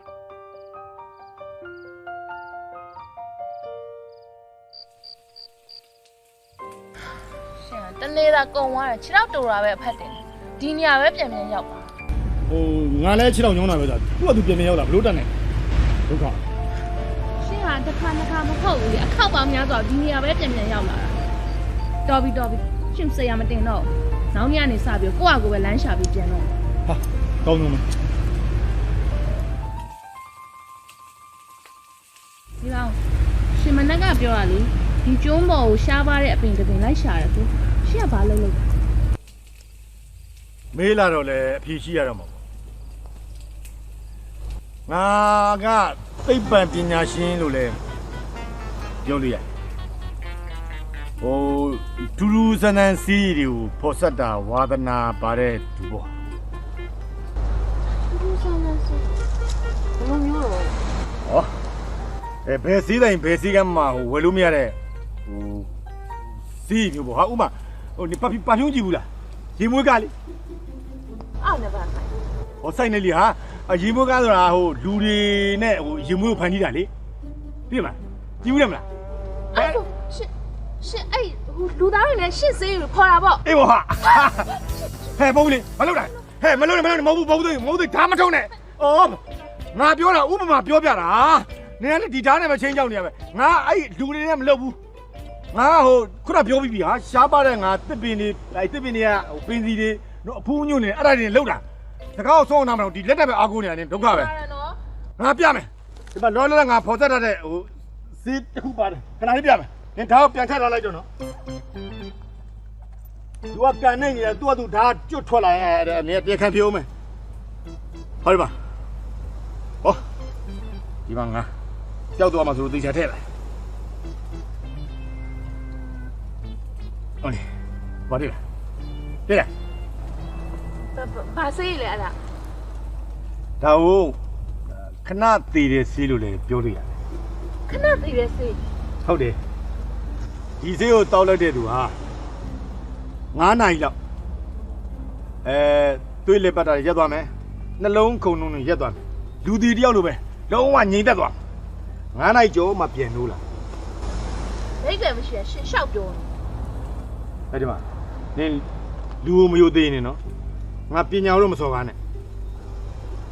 ရှင်တနေ့သာကုံသွားတယ်ခြေတော့တူတာပဲအဖက်တင်ဒီနေရာပဲပြန်ရောက်ပါ ဟိုငါလည်း6တောင်ညောင်းတာပဲဒါသူ့ကသူပြင်ရောက်လာဘလို့တက်နေဒုက္ခ ရှင်ဟာတစ်ခါတစ်ခါမဟုတ်ဘူးလေအခောက်ပေါင်းများစွာဒီနေရာပဲပြန်ရောက်လာတာတော်ပြီရှင်စရာမတင်တော့နောက်နေ့ကနေစပြီးကိုယ့်အကိုပဲလမ်းရှာပြီးပြန်တော့ ဟာကောင်းတော့မ ဒီကောင်ရှင်မနက်ကပြောရလေဒီကျုံးပေါ်ကိုရှားပါတဲ့အပင်တစ်ပင်လိုက်ရှာတယ်ကိုရှင်ကဘာလုပ်လဲ မေးလာတော့လေအဖြေရှိရတော့မှာပေါ့ငါကသိပ္ပံပညာရှင်လို့လဲပြောလို့ရဟိုဒူရူစနန်စီတွေကိုဖော်ဆက်တာဝါသနာပါတဲ့သူပေါ့ ဘူးဆန်းဆန်းဘယ်လိုမျိုးလဲ ဟောဘယ်စီးတိုင်းဘယ်စီးကမှဟိုဝယ်လို့မရတဲ့ဟိုစီးမျိုးပေါ့ဟာဥမာဟိုဒီပါဖြုံးကြည့်ဘူးလားရေမွေးကလေ အောက်နေပါဆိုင် ဟောဆိုင်နေလေဟာရေမွေးကားဆိုတာဟိုလူတွေနဲ့ဟိုရေမွေးကိုဖန်တီးတာလေပြည့်မလားကြည့်ဘူးတယ်မလား အဲ့ဒါရှင်အဲ့လူသားတွေနဲ့ရှစ်စေးကိုခေါ်တာပေါ့ အေးဘောဟာဟဲ့ပုံးလေမလုပ်တာဟဲ့မလုပ်နဲ့မဟုတ်ဘူးပုံးသိဓာတ်မထုံးနဲ့အော်ငါပြောတာဥပမာပြောပြတာနင်ကလည်းဒီဓာတ်နဲ့ပဲချင်းကြောက်နေရပဲငါအဲ့လူတွေနဲ့မလုပ်ဘူးငါဟိုခုနပြောပြီးပြီဟာရှားပါတဲ့ငါတစ်ပင်တွေအဲ့တစ်ပင်တွေကဟိုပင်စီတွေနော်အဖူးညွန့်နေအဲ့ဒါတွေလောက်တာတကောက်ဆုံးအောင်တော့ဒီလက်တက်ပဲအားကိုးနေတာနင်ဒုက္ခပဲငါပြမယ်ဒီမှာလောလောငါဖော်ဆက်တတ်တဲ့ဟိုစီးတစ်ခုပါတယ်ခဏလေးပြမယ်နင်ဓာတ်ကိုပြန်ထည့်ထားလိုက်တော့နော်သူကကန်နေနေသူကသူဓာတ်ကျွတ်ထွက်လာရဲ့အဲ့နင်တရားခံပြောမယ်ဟောဒီပါဟောဒီမှာငါကြောက်တော့မှဆိုလို့သိချာထည့်လိုက်ဟောဒီဘာလဲတဲ့ ဘာစေးလဲအဲ့ဒါ ဒါဟုတ်ခဏတည်တယ်စီးလို့လည်းပြောလို့ရတယ် ခဏတည်ရစေး ဟုတ်တယ်ဒီစေးကိုတောက်လိုက်တဲ့သူဟာ9နာရီလောက်သွေးလက်ပတ်တာရက်သွားမယ်နှလုံးခုန်လုံးနဲ့ရက်သွားမယ်လူတီတယောက်လိုပဲလုံးဝငြိမ်သက်သွား9နာရီကျော်မှပြန်လို့လာ ဒိတ်တယ်မရှိရှင်းလျှောက်ပြောနေ အဲ့ဒီမှာနင်လူကိုမယိုသေးနေနော်ငါပညာလို့မစော်ကားနဲ့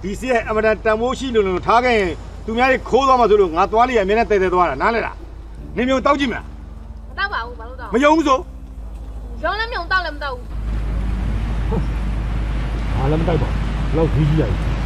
ဒီစေးရဲ့အမတန်တန်မိုးရှိလို့ထားခဲ့ရင်သူများတွေခိုးသွားမှဆိုလို့ငါသွားလိုက်ရအမြဲတမ်းတဲတဲသွားတာနားလဲလားနင်မျိုးတောက်ကြည့်မလား မတောက်ပါဘူးဘာလို့တောက် မယုံဘူးဆို ရောင်းလည်းမြုံတောက်လည်းမတောက်ဘူး ဘာလည်းမတိုက်ပါဘူးလောက်ကြီးကြီးရည် ဟ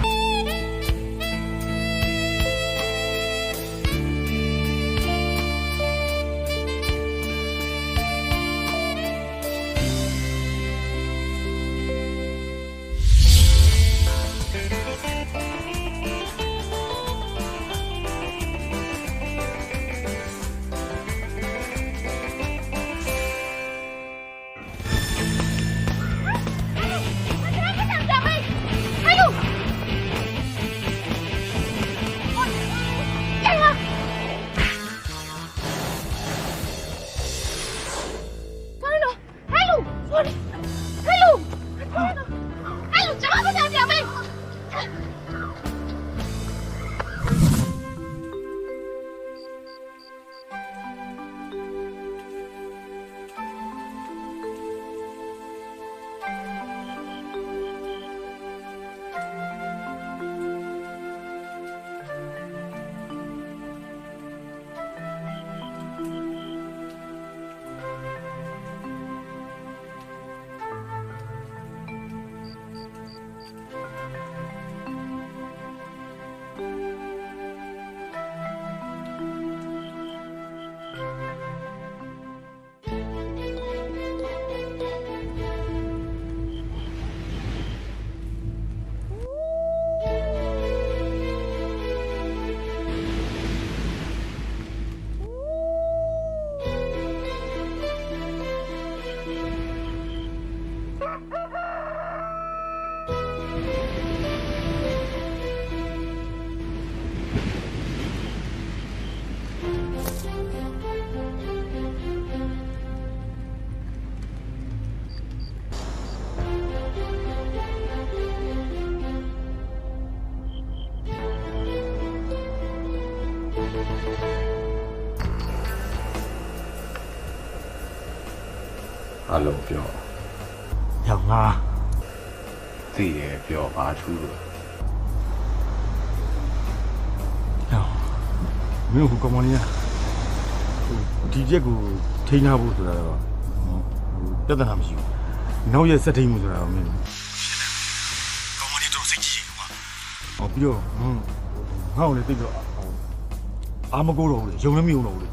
အားလုံးပြော ယောက်ငါ သိရပြောပါထူးလို့ ယောက်မင်းကမနီယာဒီချက်ကိုထိန်းထားဖို့ဆိုတာတော့ပြဿနာမရှိဘူးနောက်ရက်ဆက်ထိန်းမှုဆိုတာတော့မင်းကောမနီတော့စိတ်ကြီးကွာဟောပြီးတော့ငါ့ကိုလည်းသိတော့အာမကိုတော့ဘူးလေယုံလည်းမယုံတော့ဘူးလေ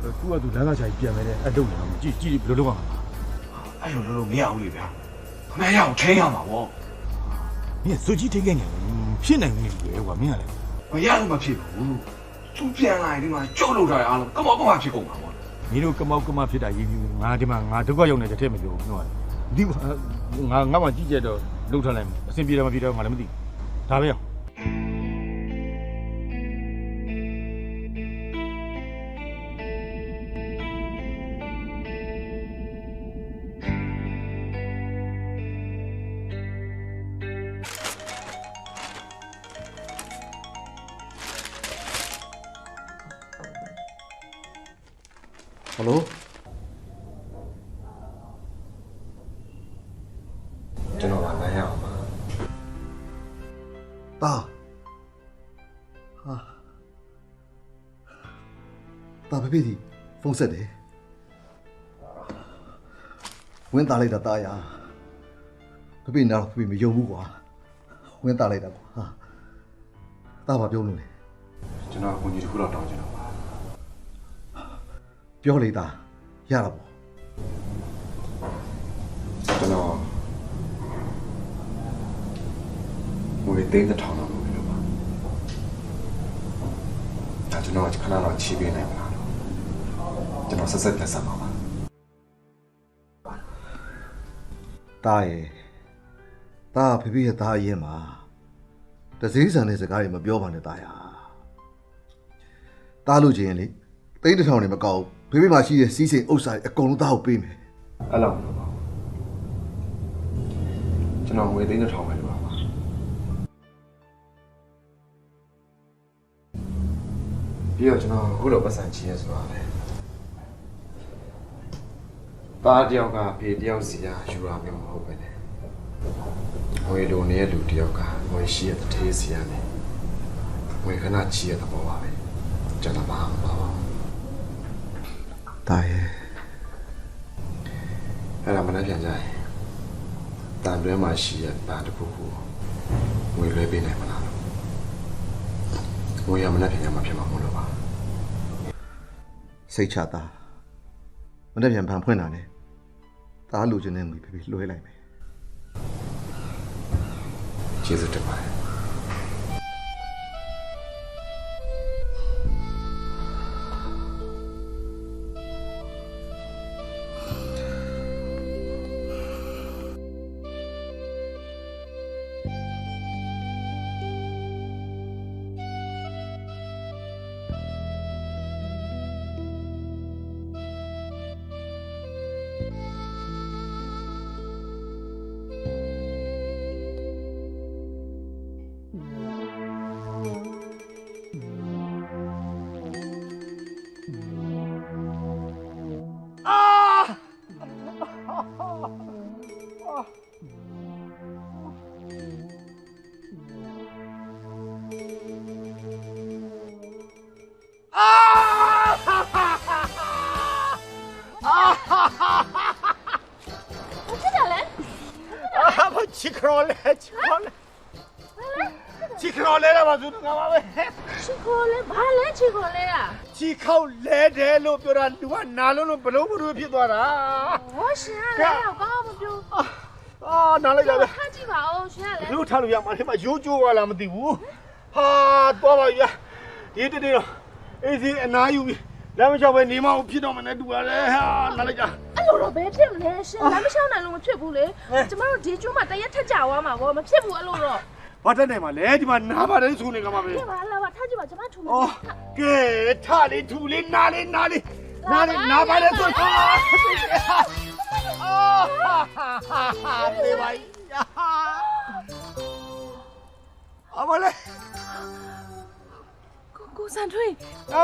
သူကသူလမ်းစာချာကြီးပြန်မယ်တဲ့အတုတ်နေတော့ကြည့်ဘယ်လိုလုပ်ရမှာ အဲ့လိုလုပ်လို့မရဘူးလေဗျာခမရအောင်ထိန်းရမှာဗော မင်းစွကြီးထိန်းခဲ့နေဖြစ်နိုင်နေပြီကွာမင်းကလည်း မရလို့မဖြစ်ဘူးသူပြန်လာရင်ဒီမှာကြောက်လို့ထားရအောင်ကမောက်ကမဖြစ်ကုန်ပါဗော မင်းတို့ကမောက်ကမဖြစ်တာရင်းပြီးငါဒီမှာငါဒုက္ခရောက်နေတဲ့ထက်မပြောဘူးနော်ဒီငါမှကြည့်ကြတော့လှုပ်ထားလိုက်အဆင်ပြေတယ်မပြေတော့ငါလည်းမသိဒါပဲရော ဟယ်လိုကျွန်တော်လာနိုင်ရအောင်ပါတာတာဖေဖေဒီဖုန်းဆက်တယ်ဝင်တာလိုက်တာတာရဖေဖေနားဖေဖေမယုံဘူးကွာဝင်တာလိုက်တာကွာတာဘာပြောလို့လဲကျွန်တော်အကူကြီးတစ်ခုတော့တောင်းချင်တော့ပါပြောလေတာရတာပေါ့ကျွန်တော်ငွေသိန်းတစ်ထောင်တော့လို့ပြောပါဒါကျွန်တော်ခဏတော့ချီးပေးနိုင်မလားကျွန်တော်ဆက်ဆက်လက်ဆက်ပါပါတာရဲ့တာဖေဖေရဲ့တာအရင်မှာတစည်းဆန်တဲ့စကားတွေမပြောပါနဲ့တာရတာလို့ချင်းလေသိန်းတစ်ထောင်နေမကောက်ဖေဖေမှာရှိတဲ့စီးစိမ်ဥစ္စာတွေအကုန်လုံးတာကိုပေးမယ်အဲ့လောက်မလို့ပါကျွန်တော်ငွေသိန်းတစ်ထောင်ပဲလို့ပါပြီးတော့ကျွန်တော်အခုလိုပတ်စံချင်ရဆိုတာပဲတာတယောက်ကဖေတယောက်စီရာယူရမျိုးမဟုတ်ပဲနဲ့ငွေလိုနေတဲ့လူတယောက်ကငွေရှိတဲ့တေးစီရနဲ့ငွေခဏချီရတဲ့ဘောပါပဲကျွန်တော်မအောင်ပါဘူးတာရဲ့အဲ့ဒါမနှက်ပြန်ကြရင်တန်တွဲမှာရှိရတာတခုခုငွေလွှဲပေးနိုင်မလားငွေရမနှက်ပြန်ရမှာဖြစ်မှာမလို့ပါစိတ်ချတာမနှက်ပြန်ဖန်ဖွင့်တာနဲ့တားလူချင်းနဲ့ငွေဖေးဖေးလွှဲလိုက်မယ်ကျေးဇူးတင်ပါတယ်ချီခရောလဲချီခရောလဲလားဘာသူငါပါပဲချီခရောလဲဘာလဲချီခရောလဲอ่ะချီခေါက်လဲတယ်လို့ပြောတာလူကနာလုံးလို့ဘလုံးဘလို့ဖြစ်သွားတာဟောရှင်ကလည်းကောင်းမပြောနားလိုက်တာပဲထားကြည့်ပါဦးရှင်ကလည်းလူထားလို့ရမှာဒီမှာရိုးကျိုးသွားလားမသိဘူးဟာသွားပါဗျာဒီတည်းတော့အေးစီအနာယူပြီးလမ်းမလျှောက်ပဲနေမအောင်ဖြစ်တော့မနဲ့တူရတယ်ဟာနားလိုက်တာအဲ့လိုတော့ဘယ်ဖြစ်မလဲရှင်လမ်းမလျှောက်နိုင်လို့မဖြစ်ဘူးလေကျမတို့ဒီကျွန်းမှာတရက်ထက်ကြွားမှာပေါ့မဖြစ်ဘူးအဲ့လိုတော့ဘာတက်နေမှာလဲဒီမှာနားပါတယ်ဆိုနေကမှာပဲဒီမှာလာပါထားကြည့်ပါကျမထူမယ်အော်ကဲထားလေးထူလေးနားလေးနားပါတယ်ဆိုအော်တေးပါအမလေး ကိုစံထွေး 啊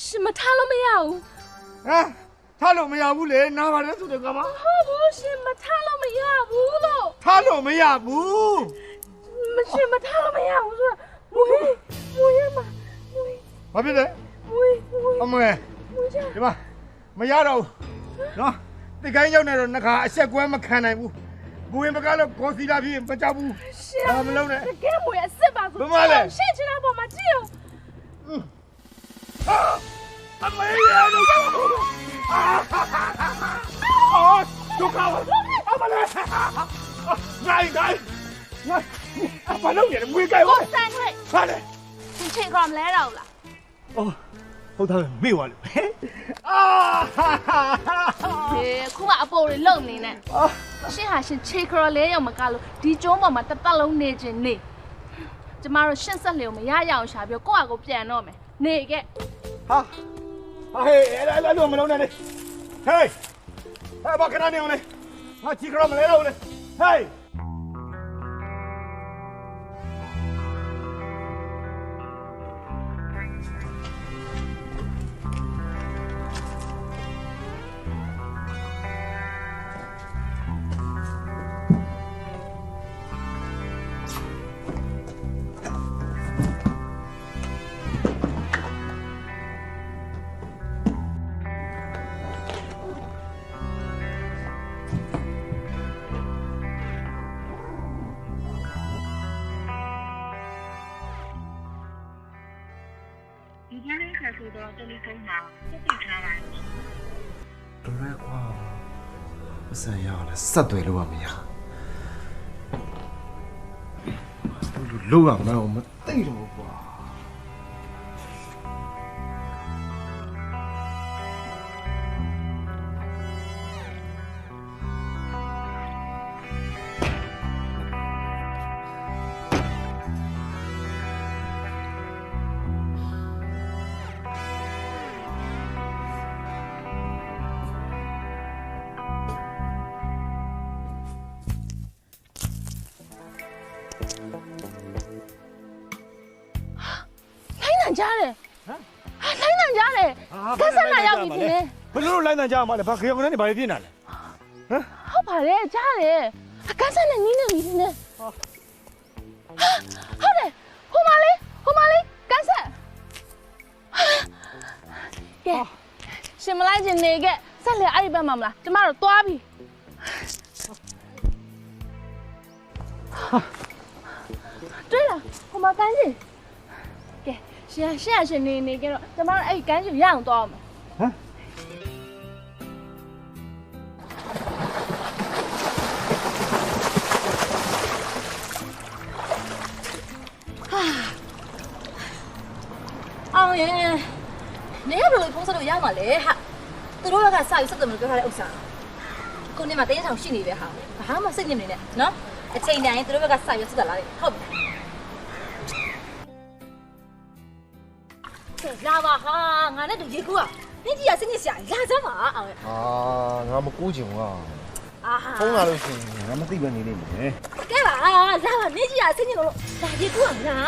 ရှင်မထားလို့မရဘူး 啊，他都没要不来，拿把人做的干嘛？ ဟုတ်ဘူးရှင်မထားလို့မရဘူးလို့ 他都没要不， ရှင်မထားလို့မရဘူးဆိုတော့မွေးရမှာမွေး ဘာဖြစ်လဲ မွေး အမွေဒီမှာမရတော့ဘူးနော်တိတ်ခိုင်းရောက်နေတော့နှခါအဆက်ကွဲမခံနိုင်ဘူးကိုရင်ဘကလည်းကောစီလာဖြစ်မကြောက်ဘူး ရှင် ဘာမလုပ်နဲ့ တကယ်မွေးအစ်စ်ပါဆို ဘယ်မှာလဲ ရှင်းချင်တာပေါ်မှာကြည့်အောင် အမေရတော့အော်ဒုက္ခအမလေးနိုင်အမလုံးရမွေးကြိုက် ကိုစံထွေး ဟာလေ ရှင်ချိန်ကမလဲတော့လား အော်ဟုတ်တယ်မေ့သွားလို့အာ ဟေးခုကအပေါ်တွေလုံနေနဲ့ရှင်ဟာရှင်ချိန်ကလဲရောမကလို့ဒီကျုံးပေါ်မှာတစ်သက်လုံးနေခြင်းနေကျမတို့ရှင်းဆက်လျော်မရရအောင်ရှာပြီးကိုယ့်အကိုပြန်တော့မယ်နေခဲ့ ဟာဟေးအဲ့လိုမလုံးနဲ့လေဟေးဘာခဏနေအောင်လေငါချီကြမလဲတော့လေဟေး ဒီကနေ့ဆက်ဆိုတော့တယ်လီဖုန်းမှာဆက်ပြီးထားပါတယ် ဒရဲကွာမဆန်ရအောင်လဲဆက်သွယ်လို့မရဘူးလို့ရမှန်းမသိတော့ကွာ ကြားတယ်ဟာလိုင်းတန်ကြားတယ်ကဆန်လာရောက်ပြီဖြစ်နေ ဘယ်လိုလိုင်းတန်ကြားမှာလဲဘာခေုံနဲ့နေဘာဖြစ်နေလဲဟမ် ဟုတ်ပါတယ်ကြားတယ်ကဆန်နဲ့နီးနေပြီဖြစ်နေဟုတ်တယ်ဟိုမလေးကဆန်ကဲရှင်မလိုက်ခြင်းနေကဆက်လေအဲ့ဒီဘက်မှာမလားကျမတို့သွားပြီတွေ့လားဟိုမှာကန်းကြီးကဲရှင်နေကြတော့ကျမတို့အဲ့ဒီကန်းကြီးရအောင်သွားအောင်ဟမ်အောင်ရဲ့နေရဘယ်လိုဖုန်းဆက်လို့ရမှာလဲဟာသူတို့ကစာရေးဆက်တယ်မလို့ပြောထားတဲ့ဥစ္စာခုနေမှာတင်းဆောင်ရှိနေပဲဟာဘာမှစိတ်ညစ်နေနဲ့နော်အချိန်တိုင်းသူတို့ကစာရေးဆက်တာလားဟုတ်ပြီလာပါဟာငါနဲ့တူရေကူอ่ะနင်ကြီးကစိတ်ညစ်စရာလာစမ်းပါအောင်ရဲ့ ငါမကူးချင်ဘူးကွာ အာဟာ ဖုန်းလာလို့ရှိရင်ငါမသိပဲနေနေမယ် ကဲပါလာပါနင်ကြီးကစိတ်ညစ်လို့လာရေကူอ่ะငါ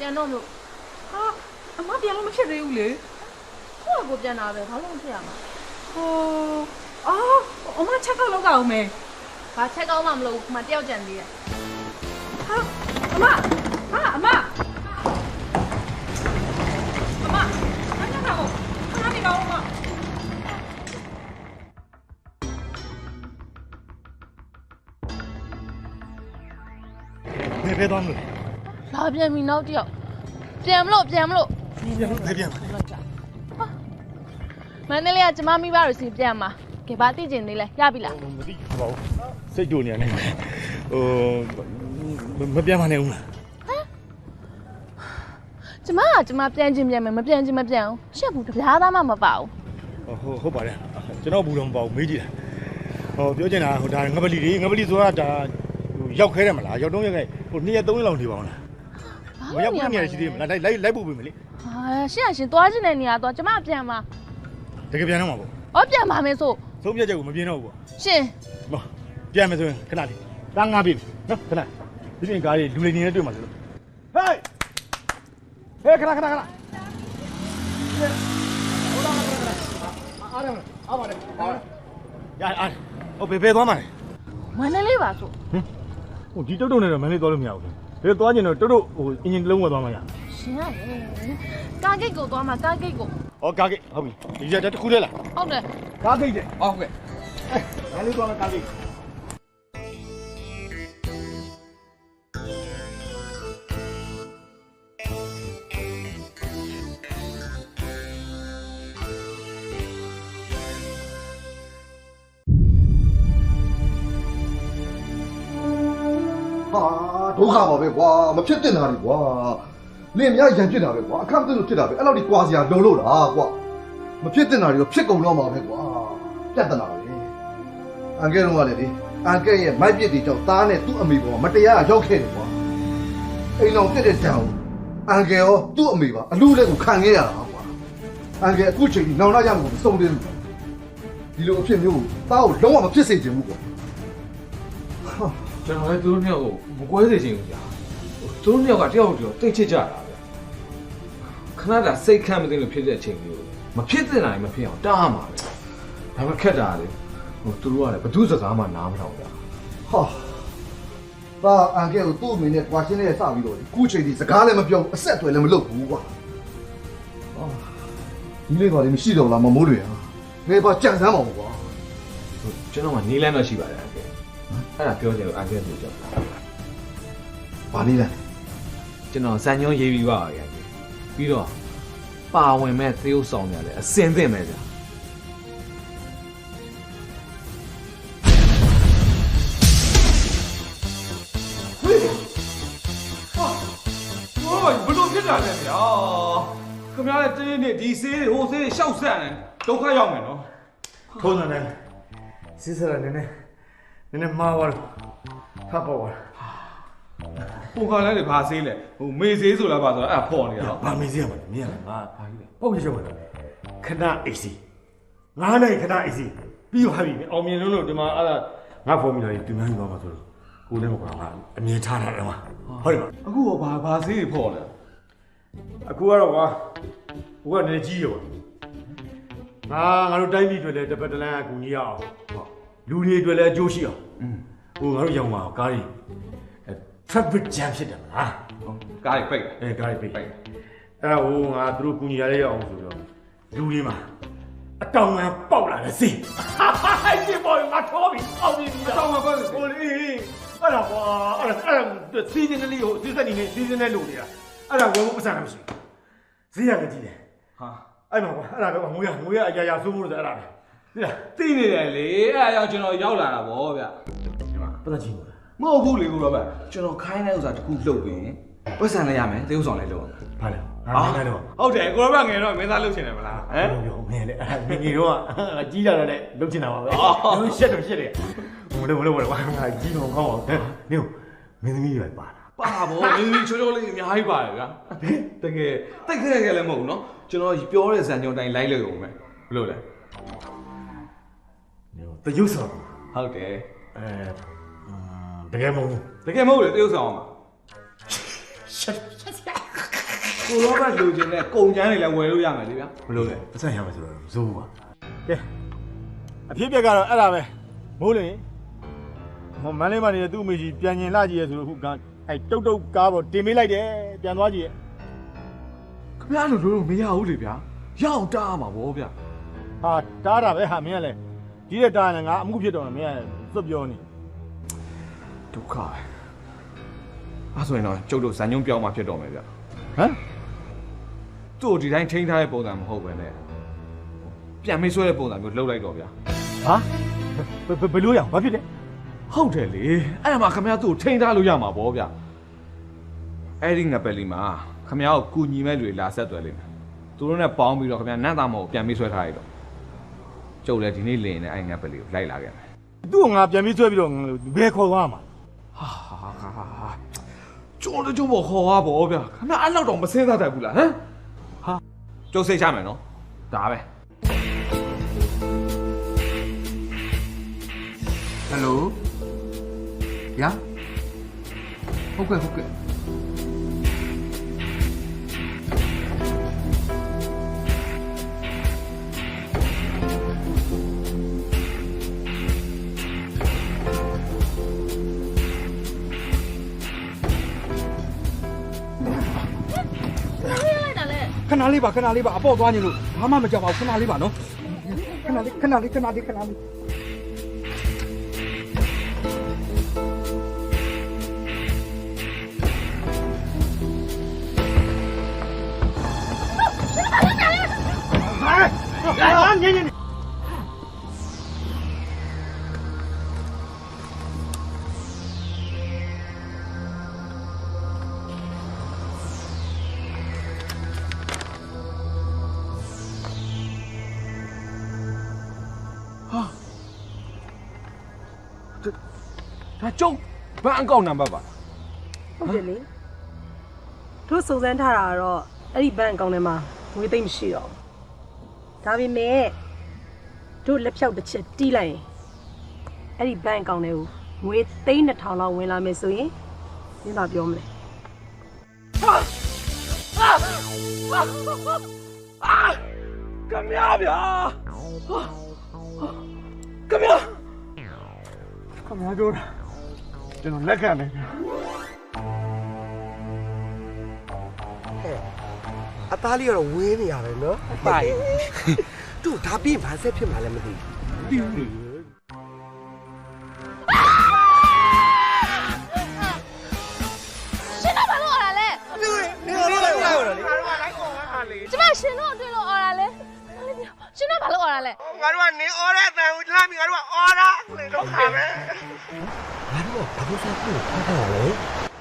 ပြန်တော့လို့ ဟာအမပြန်လို့မဖြစ်သေးဘူးလေ ကိုယ့်ကိုပြန်လာပဲဘာလို့မဖြစ်ရမှာ ဟိုအော်အမချက်တော့လောက်အောင်မယ် ဘာချက်ကောင်းမှမလို့မှတယောက်ကြံသေးတယ် ဟာအမ ဖဲသွားမလို့ လာပြန်ပြီနောက်တစ်ယောက်ပြန်မလို့ ပြန်ဖဲပြန်ပါ မန္တလေးကကျမမိဘတို့စီပြန်မှာကဲဘာသိကျင်သေးလဲရပြီလား မသိပါဘူးစိတ်တူနေရတယ်ဟိုမပြန်မနေဘူးလား ကျမပြန်ချင်းပြန်မယ်မပြန်ချင်းမပြန်အောင်ရှက်ဘူးတပြားသားမှမပါဘူး ဟုတ်ပါတယ်ကျွန်တော်ဘူးတော့မပေါ့မေးကြည့်တာဟောပြောချင်တာဟိုဒါငပလီဆိုတာဒါရောက်ခဲတယ်မလားရောက်တော့ရောက်ခဲဟို2ရက်3ရက်လောက်နေပါအောင်လားမရောက်ဘူးနေရရှိသေးမလားလိုက်ပို့ပေးမယ်လေ ဟာရှင်သွားချင်တဲ့နေရာသွားကျမပြန်မှာ တကယ်ပြန်တော့မှာပေါ့ ဟောပြန်ပါမယ်ဆို သုံးပြချက်ကိုမပြင်းတော့ဘူးပေါ့ ရှင် ဟောပြန်မယ်ဆိုရင်ခဏလေးကားငါပြီနော်ခဏဒီပြင်ကားလေးလူလေးနေနဲ့တွေ့မှာဆိုလို့ဟေးခဏဟိုလာခဏအားပါတယ်ရအားဟိုဘယ်သွားမှာလဲ မန္တလေးပါဆို ဟိုဒီတုတ်တုတ်နဲ့တော့မန်းလေးသွားလို့မရဘူးဘယ်သွားကျင်တော့တုတ်ဟိုအင်ဂျင်တစ်လုံးဝယ်သွားမှာရ ရှင်ကလေကားဂိတ်ကိုသွားမှာကားဂိတ်ကို ဟောကားကိတ်ဟုတ်ပြီဒီရက်တစ်ခုတည်းလား ဟုတ်တယ် ကားကိတ်တဲ့ ဟုတ်ကဲ့ မန်းလေးသွားမှာကားကိတ် ဟာဒုက္ခပါပဲကွာမဖြစ်တင်တာလေကွာလင်များရန်ဖြစ်တာပဲကွာအခက်မသိလို့ဖြစ်တာပဲအဲ့လောက်ဒီကွာစရာလုံလို့လားကွာမဖြစ်တင်တာတွေတော့ဖြစ်ကုန်တော့မှာပဲကွာပြတ်တနာပဲအန်ကဲတော့ကလည်းလေအန်ကဲရဲ့မိုက်ပြစ်တွေကြောင့်သားနဲ့သူ့အမေပေါ်မတရားရောက်ခဲ့တယ်ကွာအိမ်အောင်ပြစ်တဲ့တံအန်ကဲရောသူ့အမေပါအလူလက်ကိုခံခဲ့ရတာကွာအန်ကဲအခုချိန်ကြီးနောင်လာရမှာမစုံသေးဘူးဒီလိုအဖြစ်မျိုးသားကိုလုံးဝမဖြစ်စေချင်ဘူးကွာ ကျွန်တော်လည်းသူတို့နှစ်ယောက်ကိုမကွဲစေချင်ဘူးကြာသူတို့နှစ်ယောက်ကတယောက်တယောက်တိတ်ချစ်ကြတာဗျခဏတာစိတ်ခံမသိလို့ဖြစ်တဲ့အချိန်မျိုးမဖြစ်တဲ့နိုင်မဖြစ်အောင်တားမှာပဲဒါမှခက်တာလေဟိုသူတို့ကလည်းဘသူစကားမှနားမထောင်ဗျ ဟာပါအန်ကဲကိုသူ့အမေနဲ့ကွာရှင်းနဲ့စပြီးတော့ခုချိန်ဒီစကားလည်းမပြောအဆက်အသွယ်လည်းမလုပ်ဘူးကွာဟာဒီလေးပါလေမရှိတော့လားမမိုးတွေဟာငယ်ပါကြံစမ်းပါဦးကွာ ကျွန်တော်ကနေလန်းတော့ရှိပါတယ်အဲ့ဒါပြောကြလို့အန်ကဲဆိုကြောက် ဘာနေလဲ ကျွန်တော်ဇန်ညုံရေးပြီးပါရခဲ့ပြီးတော့ပါဝင်မဲ့သေုပ်ဆောင်ရတယ်အစင်သင့်ပဲဗျာ ဘလို့ဖြစ်တာလဲဗျာခင်ဗျားလည်းတင်းနေဒီဆေးတွေဟိုဆေးတွေရှောက်ဆက်နေဒုက္ခရောက်မယ်နော် ထုံးစံနဲ့စစ်စရနည်းနည်းမှားသွားတော့ထပ်ပေါ်သွား ဟိုကလည်းလေဘာဆေးလဲဟိုမေဆေးဆိုလားပါဆိုတော့အဲ့ဖော်နေတာနော် ဘာမေးစရာမလဲမင်းကငါဘာကြီးလဲပုတ်ရချက်ပါလားခဏအေးစီငါနဲ့ခဏအေးစီပြီးသွားပြီအောင်မြင်လို့ဒီမှာအဲ့ဒါငါဖုန်းမိလာရင်ဒီမှန်းသွားမှာဆိုတော့ကိုလည်းမကွာငါအမြင်ထားတာတော့ဟုတ်တယ်မ အခုကဘာဆေးတွေဖော်လဲ အခုကတော့ကွာဟိုကလည်းကြီးရောငါတို့တိုင်းပြည်တွေလည်းတပတ်တလန်းအကူကြီးရအောင်ဟုတ်လူတွေတွေလည်းအကျိုးရှိအောင်ဟိုငါတို့ရောင်းပါကားကြီး traffic jam ဖြစ်တယ်မလား ကားတွေပိတ် ကားကြီးပိတ်အဲ့ဟိုငါတို့ကူညီရရအောင်ဆိုတော့လူတွေမှာအတောင်ငန်းပေါက်လာတယ်စိဒီပေါ်ငါထောပြီးအောက်ပြီးအတောင်ငန်းပေါက်ဟိုလေအဲ့ဒါကွာအဲ့စီဇန်လေးကိုစီဇန်နေစီဇန်နဲ့လို့နေတာအဲ့ဒါဝယ်ဖို့ပတ်စံမရှိဈေးရကကြီးတယ်ဟာအဲ့မှာကွာအဲ့ဒါတော့ငွေရအရာဆိုးဖို့ဆိုအဲ့ဒါပဲသိလား သိနေတယ်လေအဲ့အရောက်ကျွန်တော်ရောက်လာတာဗောဗျ ပတ်သက်ကြီးပါ မဟုတ်ဘူးလေကိုတော့ဗျကျွန်တော်ခိုင်းတဲ့ဥစ္စာတစ်ခုလှုပ်ပြီးပတ်စံလည်းရမယ်သေုပ်ဆောင်လည်းလုပ်အောင် ဘာလဲငါလည်းတော့ ဟုတ်တယ်ကိုတော့ငယ်တော့မင်းသားလှုပ်ရှင်တယ်မလားဟမ် ပြောမင်းလေအဲ့ငယ်တော့ကြီးလာတဲ့လှုပ်ချင်တာပါပဲရှက်တယ်ဟိုလေငါကြီးတော့ကောင်းအောင်နေမင်းသမီးတွေပါလား ပါဗောမင်းကြီးချိုးချိုးလေးအများကြီးပါတယ်ဗျာတကယ်တိတ်ခဲလည်းမဟုတ်ဘူးနော်ကျွန်တော်ပြောတဲ့ဇာညုံတိုင်းလိုက်လို့ရုံပဲဘယ်လိုလဲ တရုပ်ဆောင် ဟုတ်တယ် တကယ်မဟုတ် တကယ်မဟုတ်လေသေုပ်ဆောင်အောင်ကိုတော့ကလူချင်းနဲ့ကုံချမ်းတွေလည်းဝယ်လို့ရမယ်လေဗျာဘယ်လိုလဲ ပတ်စံရမယ်ဆိုတော့ဇိုးပါကဲအဖြစ်ပြက်ကတော့အဲ့ဒါပဲမိုးလေဟိုမန်းလေးမနေတဲ့သူ့အမေကြီးပြန်ကျင်လာကြည့်ရဲဆိုတော့အခုကအဲ့တုတ်ကားပေါ်တင်ပေးလိုက်တယ်ပြန်သွားကြည့်ရဲ့ ခင်ဗျားတို့မရဘူးလေဗျာရအောင်တားမှာဗောဗျာ ဟာတားတာပဲဟာမင်းကလည်းဒီတဲ့တားရင်ငါအမှုဖြစ်တော့မင်းကသွတ်ပြောနေ ဒုက္ခပဲ အဲ့ဆိုရင်တော့ကျုပ်တို့ဇန်ညုံပြောင်းမှဖြစ်တော့မယ်ဗျဟမ်သူ့ဒီတိုင်းထိန်းထားတဲ့ပုံစံမဟုတ်ပဲနဲ့ပြန်မေးဆွဲတဲ့ပုံစံမျိုးလှုပ်လိုက်တော့ဗျာ ဟာဘယ်လိုရအောင်ဘာဖြစ်လဲ ဟုတ်တယ်လေအဲ့ဒါမှခမရသူ့ကိုထိန်းထားလို့ရမှာပေါ့ဗျအဲ့ဒီငပလီမှာခမရကိုကူညီမဲ့လူတွေလာဆက်သွယ်လိမ့်မယ်သူတို့နဲ့ပေါင်းပြီးတော့ခမရနတ်သားမော်ကိုပြန်မေးဆွဲထားရတော့ကျုပ်လည်းဒီနေ့လင်နဲ့အဲ့ငပလီကိုလိုက်လာခဲ့မယ် သူ့ကိုငါပြန်ပြီးဆွဲပြီးတော့ဘယ်ခေါ်သွားမှာ ဟာကျုံတို့ကျုံပေါ်ခေါ်သွားပေါ့ဗျာခမအဲ့လောက်တော့မစင်းသားတတ်ဘူးလားဟမ်ဟာကျုပ်စိတ်ချမယ်နော်ဒါပဲ ဟယ်လိုဗျာဟုတ်ကဲ့ဟုတ်ကဲ့ခဏလေးပါအပေါ့သွားနေလို့ဘာမှမကြောက်ပါဘူးခဏလေးပါနော်ခဏလေးညင်ဒါကျုံဘန်အကောင့်နံပါတ်ပါ ဟုတ်တယ်လေတို့စုံစမ်းထားတာကတော့အဲ့ဒီဘဏ်အကောင့်ထဲမှာငွေသိမ့်မရှိတော့ဘူးဒါပေမဲ့တို့လက်ဖြောက်တစ်ချက်တီးလိုက်ရင်အဲ့ဒီဘဏ်အကောင့်ထဲကိုငွေ3,000လောက်ဝင်လာမယ်ဆိုရင်မင်းသာပြောမလဲ ကမြားဗျာကမြားပြောတာကျွန်တော်လက်ခံတယ်ဗျာ အသားလေးကတော့ဝင်းနေရတယ်နော်ပါရင်သူ့ဒါပြီးဘာဆက်ဖြစ်မှာလဲမသိဘူး ရှင်တော့ဘာလို့អော်တာလဲကျမရှင်တော့အတွင်းလို့អော်တာလဲရှင်တော့ဘာလို့អော်တာလဲ ငါတို့ကနေအော်တဲ့အတန်ကိုလှမ်းပြီးငါတို့ကအော်တာလေတော့ခါပဲငါတို့ကဘာလို့ဆက်ပြီးဖတ်တာလဲ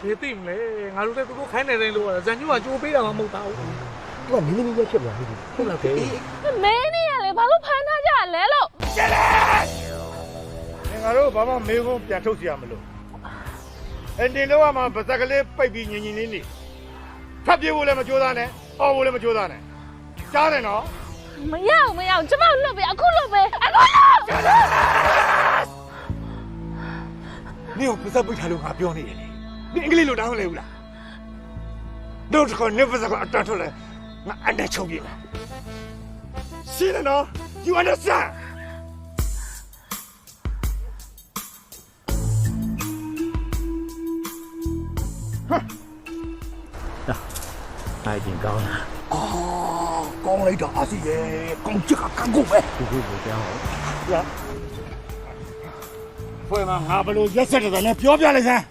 ဒီသိမလဲငါတို့လည်းသူတို့ခိုင်းနေတယ်လို့ဇန်ညူကကြိုးပေးတာမှမဟုတ်တာဘူး သူကမင်းသမီးပဲဖြစ်သွားပြီဟုတ်လားပဲ မင်းနေရလေဘာလို့ဖမ်းထားကြလဲလို့ ငါတို့ဘာမှမေးခွန်းပြန်ထုတ်စီရမလို့အန်တင်တော့မှဗဇက်ကလေးပိတ်ပြီးညင်လေးနေထပ်ပြေးဖို့လည်းမကြိုးစားနဲ့အော်ဖို့လည်းမကြိုးစားနဲ့ကြားတယ်နော် မရအောင်ကျမလွတ်ပဲအခုလွတ်ပဲအခုလွတ် နင်ကဗဇက်ပိတ်ထားလို့ငါပြောနေတယ်နင်အင်္ဂလိပ်လိုတောင်းလဲဘူးလားတို့ကနေဗဇက်ကအတန်ထုတ်လဲငါအနဲ့ချုပ်ပြမယ်ရှင်းတယ်နော် you understand နိုင်တင်ကောင်းလားကောင်းလိုက်တာအစီရဲ့ကောင်းချက်ကကောင်းကုန်ပဲဒီကိုပြောင်းရ ဖွဲ့မှာငါဘယ်လိုရက်ဆက်တယ်လဲပြောပြလိုက်စမ်း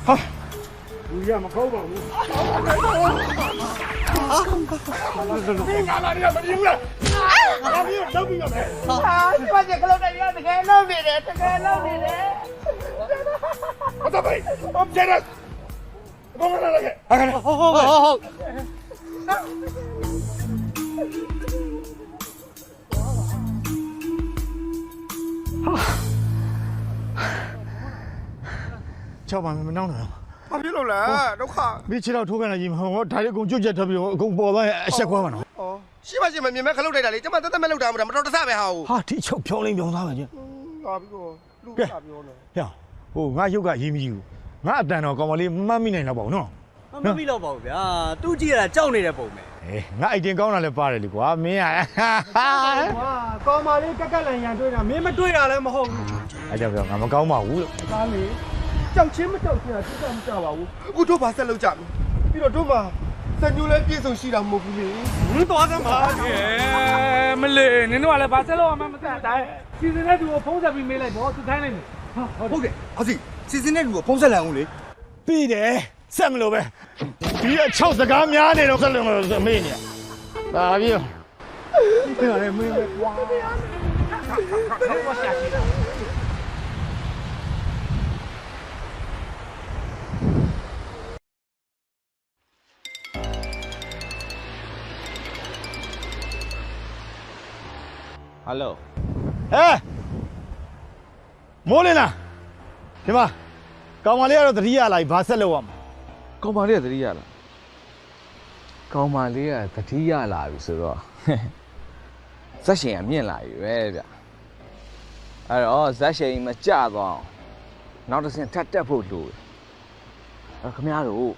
ဟာဘူးရမကောင်းပါဘူးငါလာရမယူလားငါပြီးတော့ပြီးရမယ်ဟာဒီဘာကျကလေးတွေကတကယ်လုံးနေတယ်ဘာတော့ပဲအပ်ကြရဘာမလာလဲဟာကနေဟုတ်ချောက်ပါမနှောင်းတော့ဘာဖြစ်လို့လဲဒုက္ခမင်းခြေတော့ထိုးခံလိုက်ကြီးမဟုတ်ဒါလေးအကုန်ကျွတ်ချက်ထပ်ပြီးအကုန်ပေါ်သွားရင်အဆက်ကွာမှာနော် ရှိပါရှိမမြင်မဲ့ခလုတ်တိုက်တာလေကျမတက်တက်မဲ့လောက်တာမတော်တဆပဲဟာ ဟာဒီချုပ်ဖြောင်းလိမ့်ပြောင်းသားပါချင်းလာပြီးတော့လူကပြောနေဟိုငါရုပ်ကရေးမကြီးဘူးငါအတန်တော့ကောင်မလေးမှတ်မိနိုင်တော့ပေါ့နော်မမိတော့ပါဘူးဗျာသူ့ကြည့်ရတာကြောက်နေတဲ့ပုံပဲ အေးငါအိုက်တင်ကောင်းတာလည်းပါတယ်လေကွာမင်းကကောင်မလေးကက်ကက်လန်ရန်တွေ့တာမင်းမတွေ့တာလည်းမဟုတ်ဘူးအဲ့ကြောင့်ပြောငါမကောင်းပါဘူးလို့ဒါလေကြောက်ချင်းမကြောက်ချင်းကတိကျမကြပါဘူး အခုတို့ဘာဆက်လုပ်ကြမလဲပြီးတော့တို့မှာစံညိုးလည်းပြည့်စုံရှိတာမဟုတ်ဘူးလေမင်းသွားသမှာမလေးနင်တို့ကလည်းဘာဆက်လို့မှမသိတိုင်းစီစဉ်တဲ့သူကိုဖုံးဆက်ပြီးမေးလိုက်တော့သူခိုင်းလိုက်မယ် ဟုတ်တယ်အစီစီစဉ်တဲ့လူကိုဖုံးဆက်လိုက်အောင်လေ ပြီးတယ်ဆက်မလို့ပဲဒီက6စကားများနေတော့ခက်လို့မေးနေဒါပြီဒီကလည်းမင်းပဲကွာဟယ်လို မိုးလင်းလားဒီမှာကောင်မလေးကတော့တတိယလာပြီဘာဆက်လုပ်ရမလဲ ကောင်မလေးကသတိရလားကောင်မလေးကသတိရလာပြီဆိုတော့ဇက်ရှင်ကမြင့်လာပြီပဲဗျအဲ့တော့ဇက်ရှင်မကြသွားအောင်နောက်တစ်ဆင့်ထပ်တက်ဖို့လိုတယ်အဲ့ခမရတို့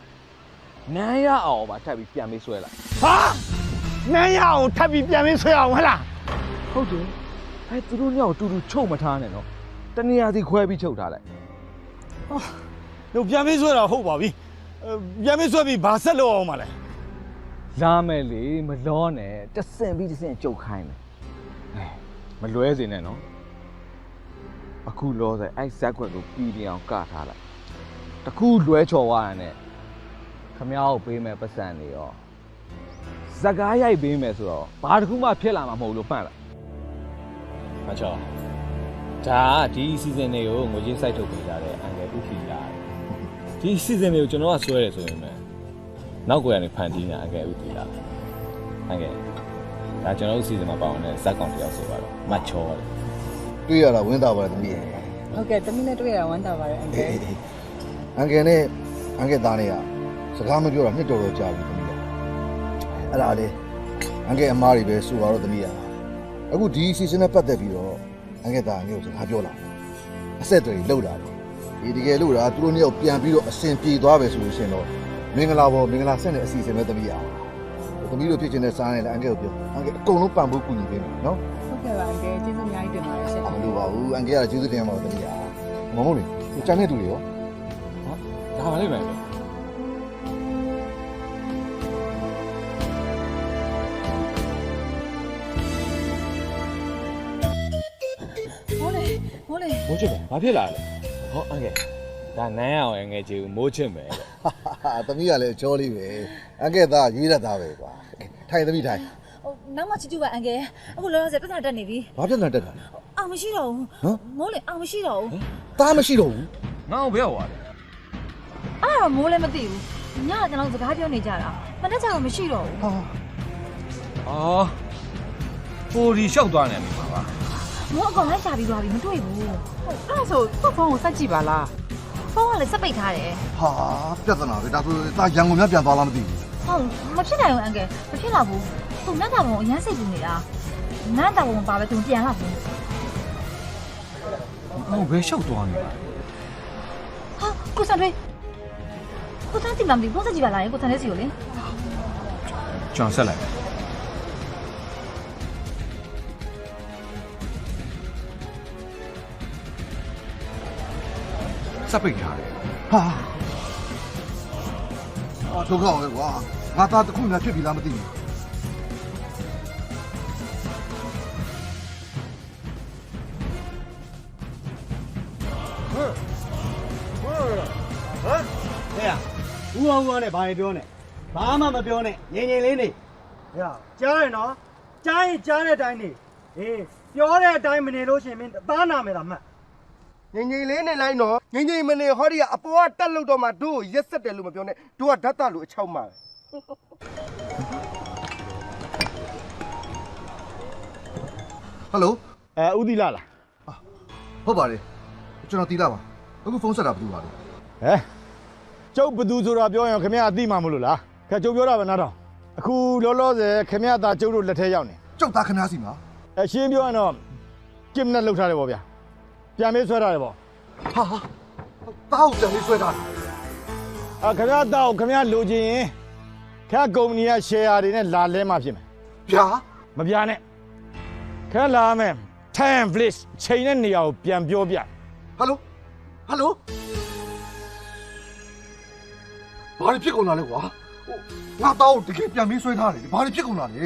နန်းရအောင်ပါထပ်ပြီးပြန်ပြီးဆွဲလာ ဟာနန်းရအောင်ထပ်ပြီးပြန်ပြီးဆွဲအောင်ဟဲ့လား ဟုတ်တယ်အဲ့သူတို့ညောင်တူတူချုပ်မထားနဲ့နော်တနေရာစီခွဲပြီးချုပ်ထားလိုက် တို့ပြန်ပြီးဆွဲတာဟုတ်ပါပြီပြန်ပြီးဆွဲပြီးဘာဆက်လုပ်အောင်မလဲ လာမယ်လေမလောနဲ့တဆင့်ပြီးတဆင့်ကြုတ်ခိုင်းမယ်မလွဲစေနဲ့နော်အခုလောဆယ်အဲ့ဇက်ခွက်ကိုပြီးပြအောင်ကထားလိုက်တခုလွဲချော်သွားတယ်နဲ့ခမ ्या ကိုပေးမယ်ပတ်စံနေရောဇက်ကားရိုက်ပေးမယ်ဆိုတော့ဘာတစ်ခုမှဖြစ်လာမှာမဟုတ်လို့မှတ်လားမချောဒါဒီစီဇန်တွေကိုငွေချင်းစိုက်ထုတ်ပေးကြတယ်အန်ကယ်ဥပီလာဒီစီဇန်တွေကိုကျွန်တော်ကဆွဲတယ်ဆိုရင်လည်းနောက်ကိုရနေဖန်တီးနေတာအန်ကယ်ဥပီလာအန်ကယ်ဒါကျွန်တော်တို့စီဇန်မှာပါဝင်တဲ့ဇက်ကောင်တယောက်ဆိုတော့မချောတယ် တွေ့ရတာဝင်းတာပါတယ်သမီး ဟုတ်ကဲ့တမီးနဲ့တွေ့ရတာဝမ်းသာပါတယ်အန်ကယ် အန်ကယ်နဲ့အန်ကယ်သားနဲ့ကစကားမပြောတာနှစ်တော်တော်ကြာပြီသမီးအဲ့ဒါလေအန်ကယ်အမားတွေပဲဆိုတော့သမီးအခုဒီ season နဲ့ပတ်သက်ပြီးတော့အန်ကယ်သားမျိုးစကားပြောလာအဆက်တွေလှုပ်လာတယ်ဒီတကယ်လို့ဒါသူတို့နှစ်ယောက်ပြန်ပြီးတော့အဆင်ပြေသွားပဲဆိုလို့ရှင်တော့မင်္ဂလာပေါ်မင်္ဂလာဆက်တဲ့အစီအစဉ်ပဲသမီးသမီးတို့ဖြစ်ချင်တဲ့စားနဲ့လည်းအန်ကယ်ကိုပြောအန်ကယ်အကုန်လုံးပံ့ပိုးကူညီပေးမယ်နော် ဟုတ်ကဲ့ပါအန်ကယ်ကျေးဇူးအများကြီးတင်ပါတယ်ရှင် မလိုပါဘူးအန်ကယ်ကကျေးဇူးတင်ရမှာပါသမီးမဟုတ်လေသူကြမ်းတဲ့သူတွေရော ဒါပါလိမ့်မယ် မိုးလေ မိုးချစ်မယ်ဘာဖြစ်လာလဲဟောအန်ကယ်ဒါနန်းအောင်ငယ်ကြီးကိုမိုးချစ်မယ်တဲ့ သမီးကလည်းအကျော်လေးပဲအန်ကယ်သားရွေးတတ်သားပဲကွာထိုင်သမီးထိုင် ဟိုနောက်မှချစ်ချူပါအန်ကယ်အခုလောလောဆယ်ပတ်စံတက်နေပြီ ဘာဖြစ်နေတက်တာလဲ အောင်မရှိတော့ဘူးမိုးလေအောင်မရှိတော့ဘူး သားမရှိတော့ဘူး ငါ့ကိုဘယ်ရောက်သွားလဲ အဲ့တော့မိုးလည်းမသိဘူးညကကျွန်တော်စကားပြောနေကြတာမနေ့ကတော့မရှိတော့ဘူး အော်ပိုဒီလျှောက်သွားနေပြီပါပါ မိုးအကောင်လိုက်ရှာပြီးသွားပြီမတွေ့ဘူး အဲ့ဒါဆိုသူ့ဖုန်းကိုစက်ကြည့်ပါလား ဖုန်းကလည်းစက်ပိတ်ထားတယ် ဟာပြဿနာပဲဒါဆိုသားရန်ကုန်မြပြန်သွားလားမသိဘူး ဟုတ်မဖြစ်နိုင်ဘူးအန်ကယ်မဖြစ်တော့ဘူးသူနတ်တာဘုံအရန်စိတ်ပူနေတာနတ်တာဘုံပါပဲသူပြန်လာဘူး ငါ့ကိုဘယ်လျှောက်သွားနေလဲ ဟာကိုစံတွေကိုစံစီမမဒီဖုန်းစက်ကြည့်ပါလားကိုစံလေးစီကိုလေ ကျွန်တော်ဆက်လိုက်စပိတ်ထားတယ် ဟာဒုက္ခပဲကွာငါသားတစ်ခုများဖြစ်ပြီလားမသိဘူး ဦးအောင်ဦးနဲ့ဘာတွေပြောနေဘာမှမပြောနဲ့ငြိမ်ငြိမ်လေးနေဟဲ့ကြားရနော်ကြားရင်ကြားတဲ့အတိုင်းနေဟေးပြောတဲ့အတိုင်းမနေလို့ရှင်မင်းသားနာမယ်လားမှတ်ငြိမ်ငြိမ်လေးနေလိုက်နော်ငြိမ်ငြိမ်မနေဟောဒီကအပေါ်ကတက်လို့တော့မှတို့ရက်ဆက်တယ်လို့မပြောနဲ့တို့ကဓာတ်တလို့အချောက်မှာဟယ်လို ဦးသီလာလား ဟုတ်ပါတယ်ကျွန်တော်တီးလာပါအခုဖုန်းဆက်တာဘယ်သူပါလဲ ကျုပ်ဘသူဆိုတာပြောရင်ခင်ဗျာအသိမှမလို့လားခင်ကျုပ်ပြောတာပဲနားထောင်အခုလောလောဆယ်ခင်ဗျာသားကျုပ်တို့လက်ထဲရောက်နေ ကျုပ်သားခင်ဗျားစီမှာ ရှင်းပြောရင်တော့ကင်နဲ့လှုပ်ထားတယ်ပေါ့ဗျာပြန်မေးဆွဲထားတယ်ပေါ့ ဟာတားကိုပြန်လေးဆွဲထားတယ် ခင်ဗျာသားကိုခင်ဗျာလိုချင်ရင်ခင်ဗျာကုမ္ပဏီက share တွေနဲ့လာလဲမှဖြစ်မယ် ဗျာ မပြနဲ့ခင်ဗျာလာမယ် time please ချိန်တဲ့နေရာကိုပြန်ပြောပြ ဟယ်လိုဟယ်လိုဘာဖြစ်ကုန်လာလဲကွာငါသားကိုတကယ်ပြန်ပြီးဆွဲထားတယ်ဘာဖြစ်ကုန်လာလဲ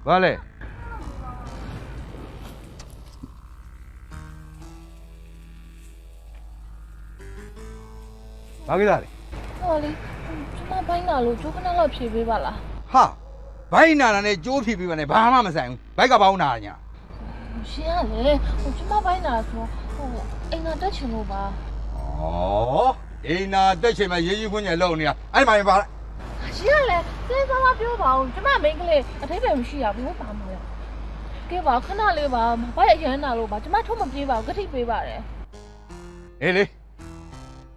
ဘာလဲ ဘာကိစ္စလဲ ဟောလေကျမဘိုင်းလာလို့ကျိုးခဏလောက်ဖြေပေးပါလား ဟာဘိုင်းနာနာနဲ့ကြိုးဖြီးပြီးမှလည်းဘာမှမဆိုင်ဘူးဘိုက်ကဘာလို့နာညာ ရှင်ကလေကျမဘိုင်းလာဆိုအိမ်သာတက်ချင်လို့ပါ ဩအိမ်နာတက်ချင်မှရေးကြီးခွင့်ညလုံနေတာအဲ့မှာပါလိုက် ရှင်ကလေစေးစားပြောပါဦးကျမမိန်းကလေးအထိပ္ပယ်မရှိရဘူးပါမလို့ကဲပါခဏလေးပါဘိုက်အရန်နာလို့ပါကျမထုံးမပြေးပါဘူးဂတိပေးပါတယ် အေးလေ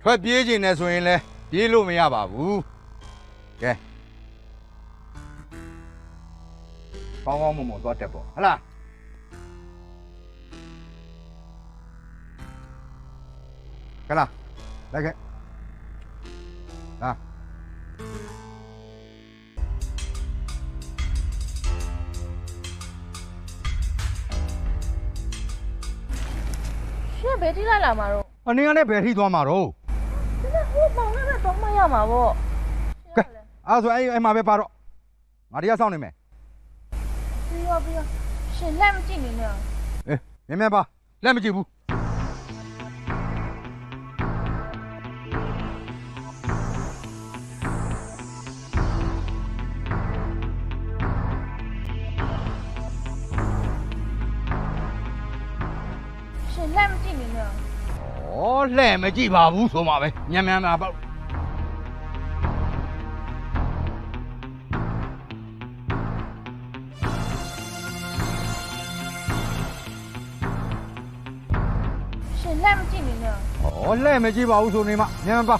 ထွက်ပြေးခြင်းနဲ့ဆိုရင်လည်းပြေးလို့မရပါဘူးကဲကောင်းကောင်းမွန်မွန်သွားတက်ပေါ့ဟလားခလာလိုက်ခဲ့လာ ရှင်ဘယ်ထိလိုက်လာမှာတော့ အနေနဲ့ဘယ်ထိသွားမှာတော့ ကျမဟိုမောင်နဲ့တော့မရမှာပေါ့ ကဲအဲ့ဆိုအဲ့မှာပဲပါတော့ငါတရားစောင့်နေမယ် ပြီးရောရှင်လက်မကြည့်နေနဲ့ အေးမြန်မြန်ပါလက်မကြည့်ဘူး ရှင်လက်မကြည့်နေနဲ့ ဩလှဲ့မကြည့်ပါဘူးဆိုမှာပဲမြန်မြန်ပါပေါ့ ရှင်လက်မကြည့်နေနဲ့ ဩလှဲ့မကြည့်ပါဘူးဆိုနေမှာမြန်မြန်ပါ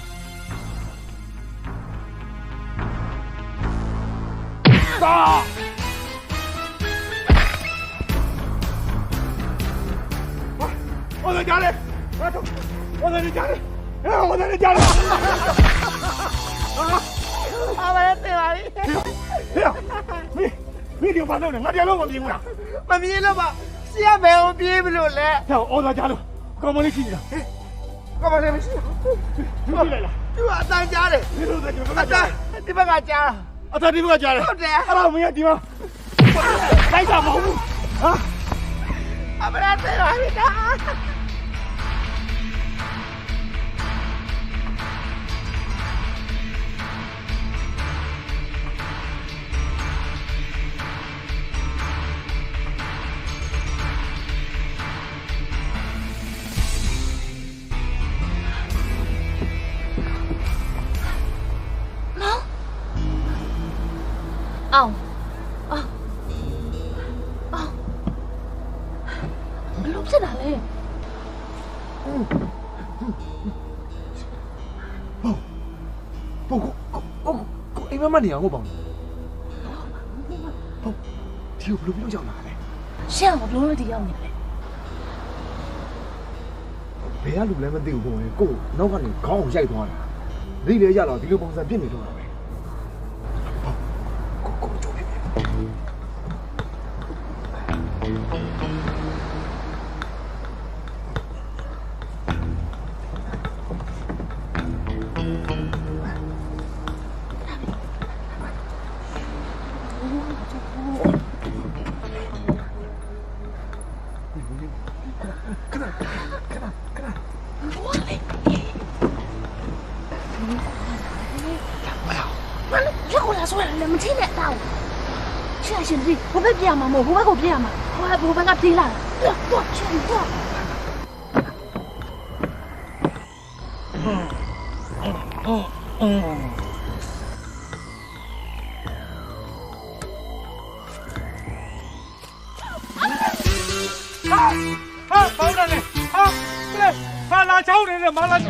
သာ 我在家里，我在你家里，我在你家里。阿爸在哪里？哎呀，你就反正的，我电脑我迷糊了。မမြင်လို့ပါဆရာဘယ်ကိုပြေးမလို့လဲ 我在家里，刚把你气的， ကမလေးမရှိ 你回来了。 သူကအတန်းကြားတယ် 你都在这 အ 个 တန်းဒီဘက်ကကြား 啊，在这个家里。 ဟုတ်တယ် 啊，那我们也地方，来家保护啊。 အမရတဲ့လာပြီတာ အောင်ဘလို့ဖြစ်တာလဲ အိမ်မမနေအောင်ဟုတ်ပါဘူးဟုတ်ဒီကိုဘယ်လိုပြောကြမှာလဲ ရှင်ကဘလို့ဒီရောက်နေလဲ ဘယ်ကလူလဲမသိဘူးဘုံလေကိုနောက်ကနေခေါင်းကိုရိုက်သွားတာဒီလေရတော့ဒီလိုပုံစံပြစ်နေတော့တာပဲကိုကြိုးပြ လက်ကိုလာဆွဲတယ်မထင်းနဲ့တောင်းရှင်ဒီဘယ်ပြရမှာမဟုတ်ဘယ်ကိုပြရမှာဟိုဘက်ကပြေးလာတော့ရှင်တော့ 啊，包了嘞！啊，来，他拿枪的了，马上就，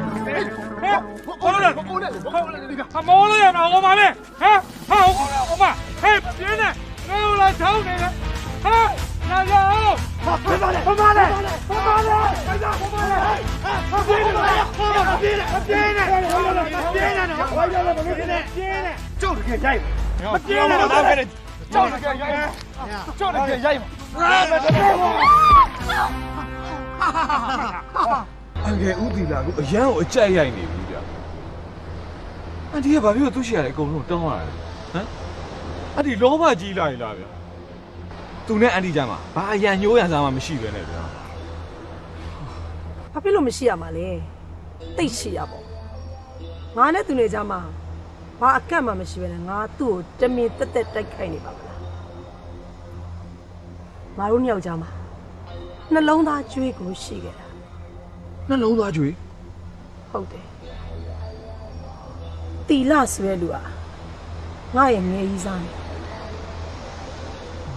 哎，包了，包了，你看，他毛了呀，我妈嘞，啊，好，我妈，哎，别呢，没有拿枪的了，啊，拿枪，别打嘞，别打嘞，别打嘞，别打，别打嘞，别呢，别呢，别呢，就是给加油，别呢，拿给你，就是给加油，就是给加油，အငယ်ဦးတီလာကိုအရန်ကိုအကြိုက်ရိုက်နေပြီဗျအန်တီကဘာဖြစ်လို့သူ့ရှိရတယ်အကုန်လုံးတောင်းရတယ်ဟမ်အန်တီလောဘကြီးလာရင်လားဗျသူနဲ့အန်တီကြမှာဘာအရန်ညှိုးရန်စားမှမရှိပဲနဲ့ဗျာ ဘာဖြစ်လို့မရှိရမှာလဲတိတ်ရှိရပေါ့င ငါနဲ့သူနေကြမှာဘာအကန့်မှမရှိပဲနဲ့ငါသူ့ကိုတမင်တက်တက်တိုက်ခိုက်နေပါမလားငါတို့နှစ်ယောက်ကြားမှာနှလုံးသားကြွေးကိုရှိခဲ့တာ နှလုံးသားကြွေး ဟုတ်တယ်တီလာဆိုတဲ့လူကငါရဲ့ငယ်ကြီးစားနေ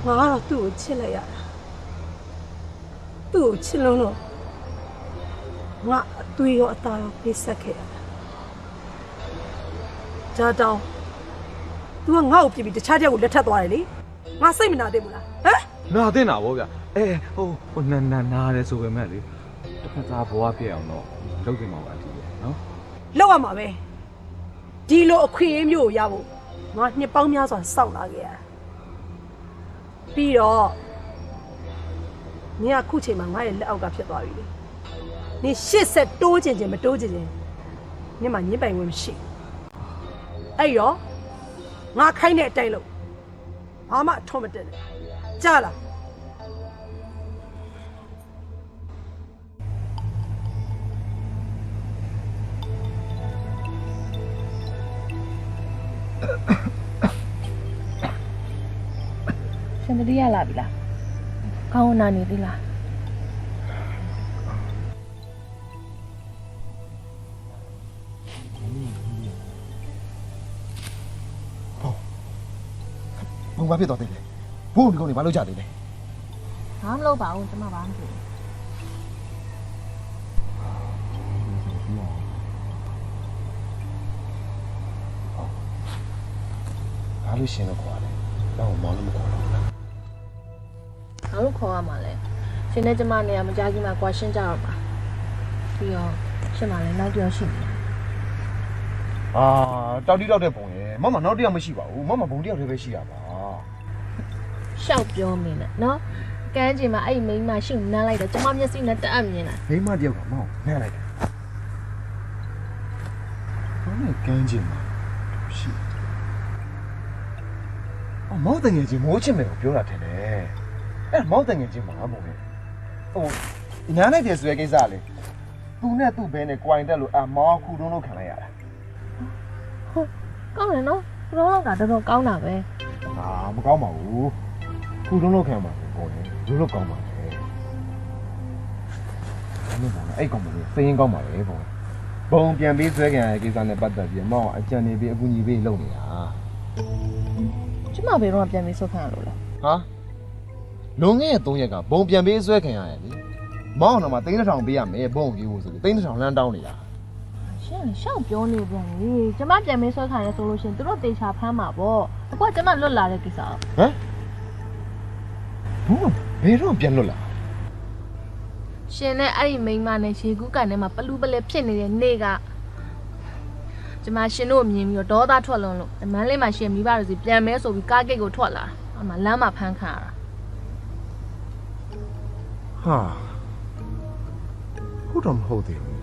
ငါကတော့သူ့ကိုချစ်လိုက်ရတာသူ့ကိုချစ်လုံးတော့ငါအသွေးရောအသားရောပေးဆက်ခဲ့ရတာဂျာတောင်း तू ကငါ့ကိုပြစ်ပြီးတခြားတစ်ယောက်ကိုလက်ထပ်သွားတယ်လေငါစိတ်မနာသေးဘူးလားဟမ် နာတင်တာဗောဗျဟိုနာတယ်ဆိုပေမဲ့လေတစ်ခါသားဘဝပြည့်အောင်တော့လုပ်တင်မှာပါဒီနော် လောက်ရမှာပဲဒီလိုအခွင့်အရေးမျိုးကိုရဖို့ငါနှစ်ပေါင်းများစွာစောင့်လာခဲ့ရတာပြီးတော့ညခုချိန်မှာငါရဲ့လက်အောက်ကဖြစ်သွားပြီလေနေရှစ်ဆက်တိုးချင်မတိုးချင်ညမှာညစ်ပိုင်ဝင်မရှိအဲ့ရောငါခိုင်းတဲ့အတိုင်းလို့ဘာမှအထောက်မတက်နဲ့ကြားလား ရှင်တတိယလာပြီလားခေါင်းနာနေသေးလား ဘုံဘာဖြစ်တော့တယ်လဲဘုံဒီကောင်တွေဘာလုပ်ကြတယ်လဲ ဘာမလုပ်ပါဘူးကျွန်မဘာမှမဖြစ်ဘူး ဘာလို့ရှင်တော့ခေါ်ရတယ်တော့မောင်လည်းမခေါ်တော့ဘူးလား ဘာလို့ခေါ်ရမှာလဲရှင်နဲ့ကျမနဲ့ကမကြခင်မှာကွာရှင်းကြတော့ပါပြီးတော့ရှင်မလည်းနောက်တစ်ယောက်ရှိနေတယ် အာတောက်တိတောက်တဲ့ပုံရဲ့မမနောက်တစ်ယောက်မရှိပါဘူးမမဘုံတစ်ယောက်တည်းပဲရှိတာပါ ရှောက်ပြောမင်းနဲ့နော်ကန်းချင်မှာအဲ့မိန်းမရှိနမ်းလိုက်တော့ကျမမျက်စိနဲ့တအပ်မြင်လာ မိမတစ်ယောက်ကမောင်နဲ့လိုက်တယ်ဘာနဲ့ကန်းချင်မှာရှိမောင်တငယ်ချင်းမိုးချင်မယ်ကိုပြောတာထင်တယ်အဲ့မောင်တငယ်ချင်းမှာဘုံရဲ့ဟိုနားလိုက်တယ်ဆိုတဲ့ကိစ္စလေသူနဲ့သူ့ဘဲနဲ့ကြွိုင်တက်လို့အမောင်ခုတုံးလို့ခံလိုက်ရတာ ဟုတ်ကောင်းတယ်နော်ဘရောကတော်တော်ကောင်းတာပဲ အာမကောင်းပါဘူးခုတုံးလို့ခံပါဘူးဘုံရဲ့လူလို့ကောင်းပါလေအဲ့ကောင်မလေးစိတ်ရင်းကောင်းပါလေဘုံဘုံပြန်ပြီးဆွဲခံရတဲ့ကိစ္စနဲ့ပတ်သက်ပြီးမောင်အကြံနေပြီးအကူညီပေးလုပ်နေတာ ကျမဘယ်တော့ပြန်ပြီးဆုတ်ခံရလို့လဲ ဟာလုံငယ်ရဲ့3ရက်ကဘုံပြန်ပေးဆွဲခံရတယ်လေမောင်တော့မှ3000ပေးရမယ်ဘုံကြီးဖို့ဆိုပြီး3000လမ်းတောင်းနေတာ ရှင်ရှောက်ပြောနေပြန်လေကျမပြန်ပြီးဆုတ်ခံရဆိုလို့ရှင်သူတို့တေချာဖမ်းမှာပေါ့အခုကကျမလွတ်လာတဲ့ကိစ္စ ဟမ်ဘုံဘယ်တော့ပြန်လွတ်လာ ရှင်နဲ့အဲ့ဒီမိန်းမနဲ့ရေကူးကန်ထဲမှာပလူပလဲဖြစ်နေတဲ့နေ့ကကျမရှင်တို့မြင်ပြီးတော့ဒေါသထွက်လွန်းလို့မန်းလေးမှာရှင်မိဘတို့စီပြန်မဲဆိုပြီးကားဂိတ်ကိုထွက်လာအမလမ်းမှာဖမ်းခံရတာ ဟာဟုတ်တော့မဟုတ်သေးဘူး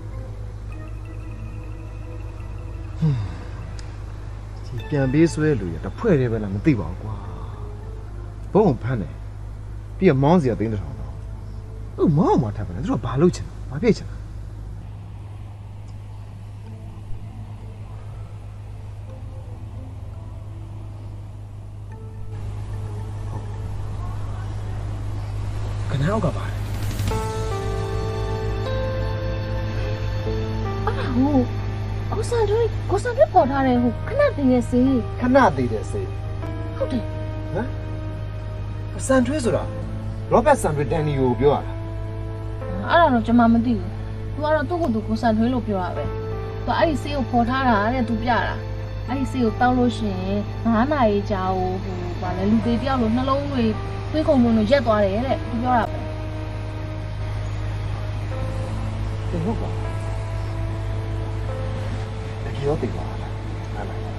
ဒီပြန်ပေးဆွဲလူရတဖွဲ့တယ်ပဲလားမသိပါဘူးကွာဘုံဖမ်းတယ်ပြီးတော့မောင်းစီက3000တော့ဟုတ်မောင်းမှာထပ်တယ်သူတို့ဘာလုပ်ချင်လဲဘာဖြစ်ချင်လဲခဏတော့ကပါတယ် အဲ့ဟိုကိုစံတွေပေါ်ထားတယ်ဟိုခဏတည်းရဲ့စေး ခဏသေးတယ်စေး ဟုတ်တယ် ဟမ်ဆန်ထွေးဆိုတာရောဘတ်ဆန်ထွေးဒန်နီကိုပြောရတာ အဲ့ဒါတော့ကျမမသိဘူးသူကတော့သူ့ကိုယ်သူကိုစံထွေးလို့ပြောတာပဲသူအဲ့ဒီစေးကိုပေါ်ထားတာတဲ့သူပြတာအဲ့ဒီစေးကိုတောက်လို့ရှိရင်9နာရီကြာဟိုဗာလဲလူသေးတယောက်လိုနှလုံးတွေသွေးကုန်လုံးတွေရက်သွားတယ်တဲ့သူပြောတာပဲ ဒီဟုတ်ပါတကယ်ရောသိပါလား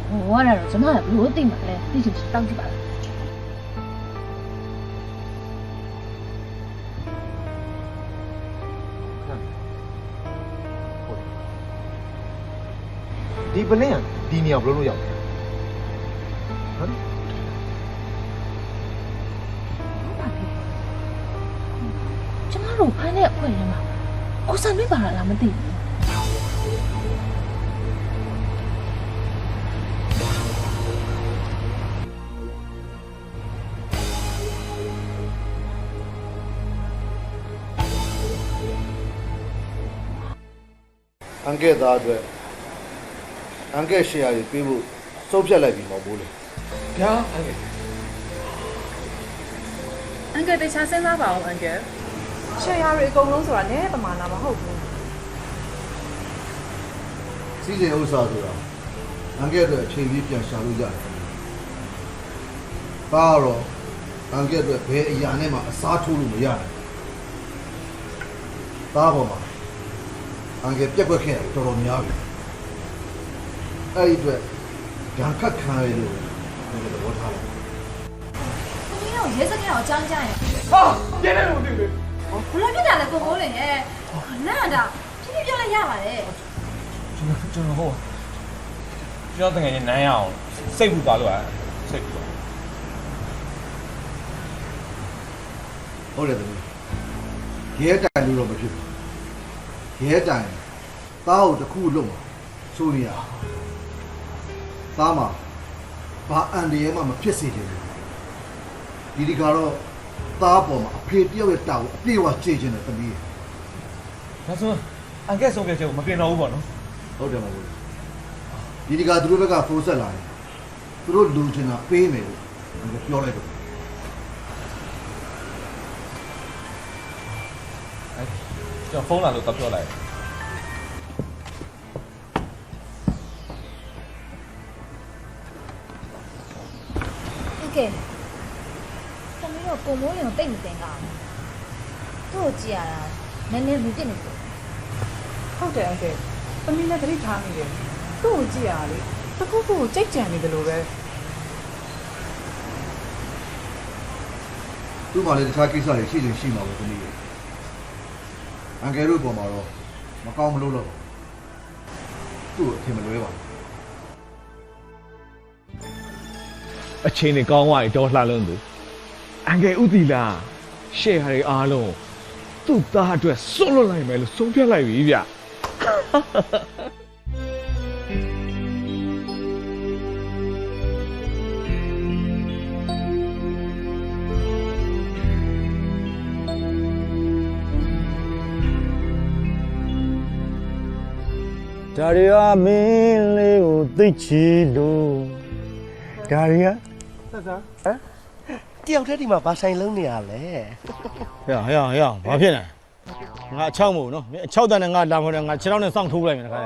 ဟိုကတော့ကျမကဘလို့သိမှာလဲသိချင်တောက်ကြည့်ပါလား ဒီပလင်းကဒီနေရာဘယ်လိုလုပ်ရောက်လဲဟမ် ကျမတို့ဖမ်းတဲ့အခွင့်အရေးမှာကိုစံတွေပါလားမသိဘူး အန်ကဲသားအတွက်အန်ကဲရှယ်ယာတွေပေးဖို့စုပ်ဖြတ်လိုက်ပြီမဟုတ်ဘူးလေ ဗျာအန်ကဲ အန်ကယ်တခြားစဉ်းစားပါအောင်အန်ကယ် ရှယ်ယာတွေအကုန်လုံးဆိုတာလည်းပမာဏမဟုတ်ဘူး စီစဉ်ဥစ္စာဆိုတာအန်ကဲအတွက်အချိန်ကြီးပြန်ရှာလို့ရတယ်ပါတော့အန်ကဲအတွက်ဘယ်အရာနဲ့မှအစားထိုးလို့မရနိုင်သားပေါ်မှာအန်ကဲပြက်ကွက်ခဲ့တော်တော်များပြီအဲ့ဒီအတွက်ဓာတ်ခတ်ခံရလို့ဒီလိုသဘောထားလိုက် သမီးတို့ရဲစခန်းကိုအကြောင်းကြားရင် ဟာကျန်တယ်လို့သိတယ် ဘယ်လိုဖြစ်တာလဲကိုကိုလင်ရဲ့နားတာဖြည်းဖြည်းပြောလိုက်ရပါတယ် ကျွန်တော်ဟုတ်ကျွန်တော်တကယ်ကြီးနမ်းရအောင်စိတ်ပူသွားလို့စိတ်ပူသွား ဟုတ်တယ်သမီးရဲတိုင်လို့တော့မဖြစ်ဘူးရဲတိုင်သားကိုတစ်ခုလုံးဆိုရသားမှာဘာအန်ဒီရဲမှမဖြစ်စေချင်ဘူးဒီကတော့သားပေါ်မှာအဖေတယောက်ရဲ့တာကိုအပြေးဝကြေချင်တယ်သမီး ဒါဆိုအန်ကဲဆုံးဖြတ်ချက်ကိုမပြင်တော့ဘူးပေါ့နော် ဟုတ်တယ်မဟုတ်ဘူးဒီကသူတို့ဘက်ကဖုန်းဆက်လာတယ်သူတို့လူချင်တာပေးမယ်လို့ပြောလိုက်တော့ ကျွန်တော်ဖုန်းလာလို့တော့ပြောလိုက် โอเคသမီးတို့ကိုမိုးရင်ကိုတိတ်မတင်ကြဘူးသူ့ကိုကြည့်ရတာနည်းနည်းမပြစ်နေဘူး ဟုတ်တယ်အန်ကယ်သမီးလည်းသတိထားနေတယ်သူ့ကိုကြည့်ရတာလေတစ်ခုခုကိုကြိတ်ကြံနေတယ်လို့ပဲ သူ့မှာလည်းတခြားကိစ္စတွေရှိချင်ရှိမှာပဲသမီးရဲ့အန်ကယ်တို့ပေါ်မှာတော့မကောင်းမလို့တော့သူ့ကိုအထင်မလွဲပါဘူး အချိန်နဲ့ကောင်းသွားရင်တော့လှလုံးသူအန်ကယ်ဥတီလာရှယ်ဟာတွေအားလုံးသူ့သားအတွက်စွန့်လွတ်လိုက်မယ်လို့ဆုံးဖြတ်လိုက်ပြီဗျ ဒါတွေကမင်းလေးကိုသိချီလို့ဒါတွေက ဆက်စား ဟမ်တယောက်တည်းဒီမှာဘာဆိုင်လုံးနေရလဲ ဟဲ့ဘာဖြစ်လဲငါအချောက်မို့နော်မင်းအချောက်တန်းနဲ့ငါလာမလို့ငါခြေထောက်နဲ့စောင့်ထိုးလိုက်မယ်တခါ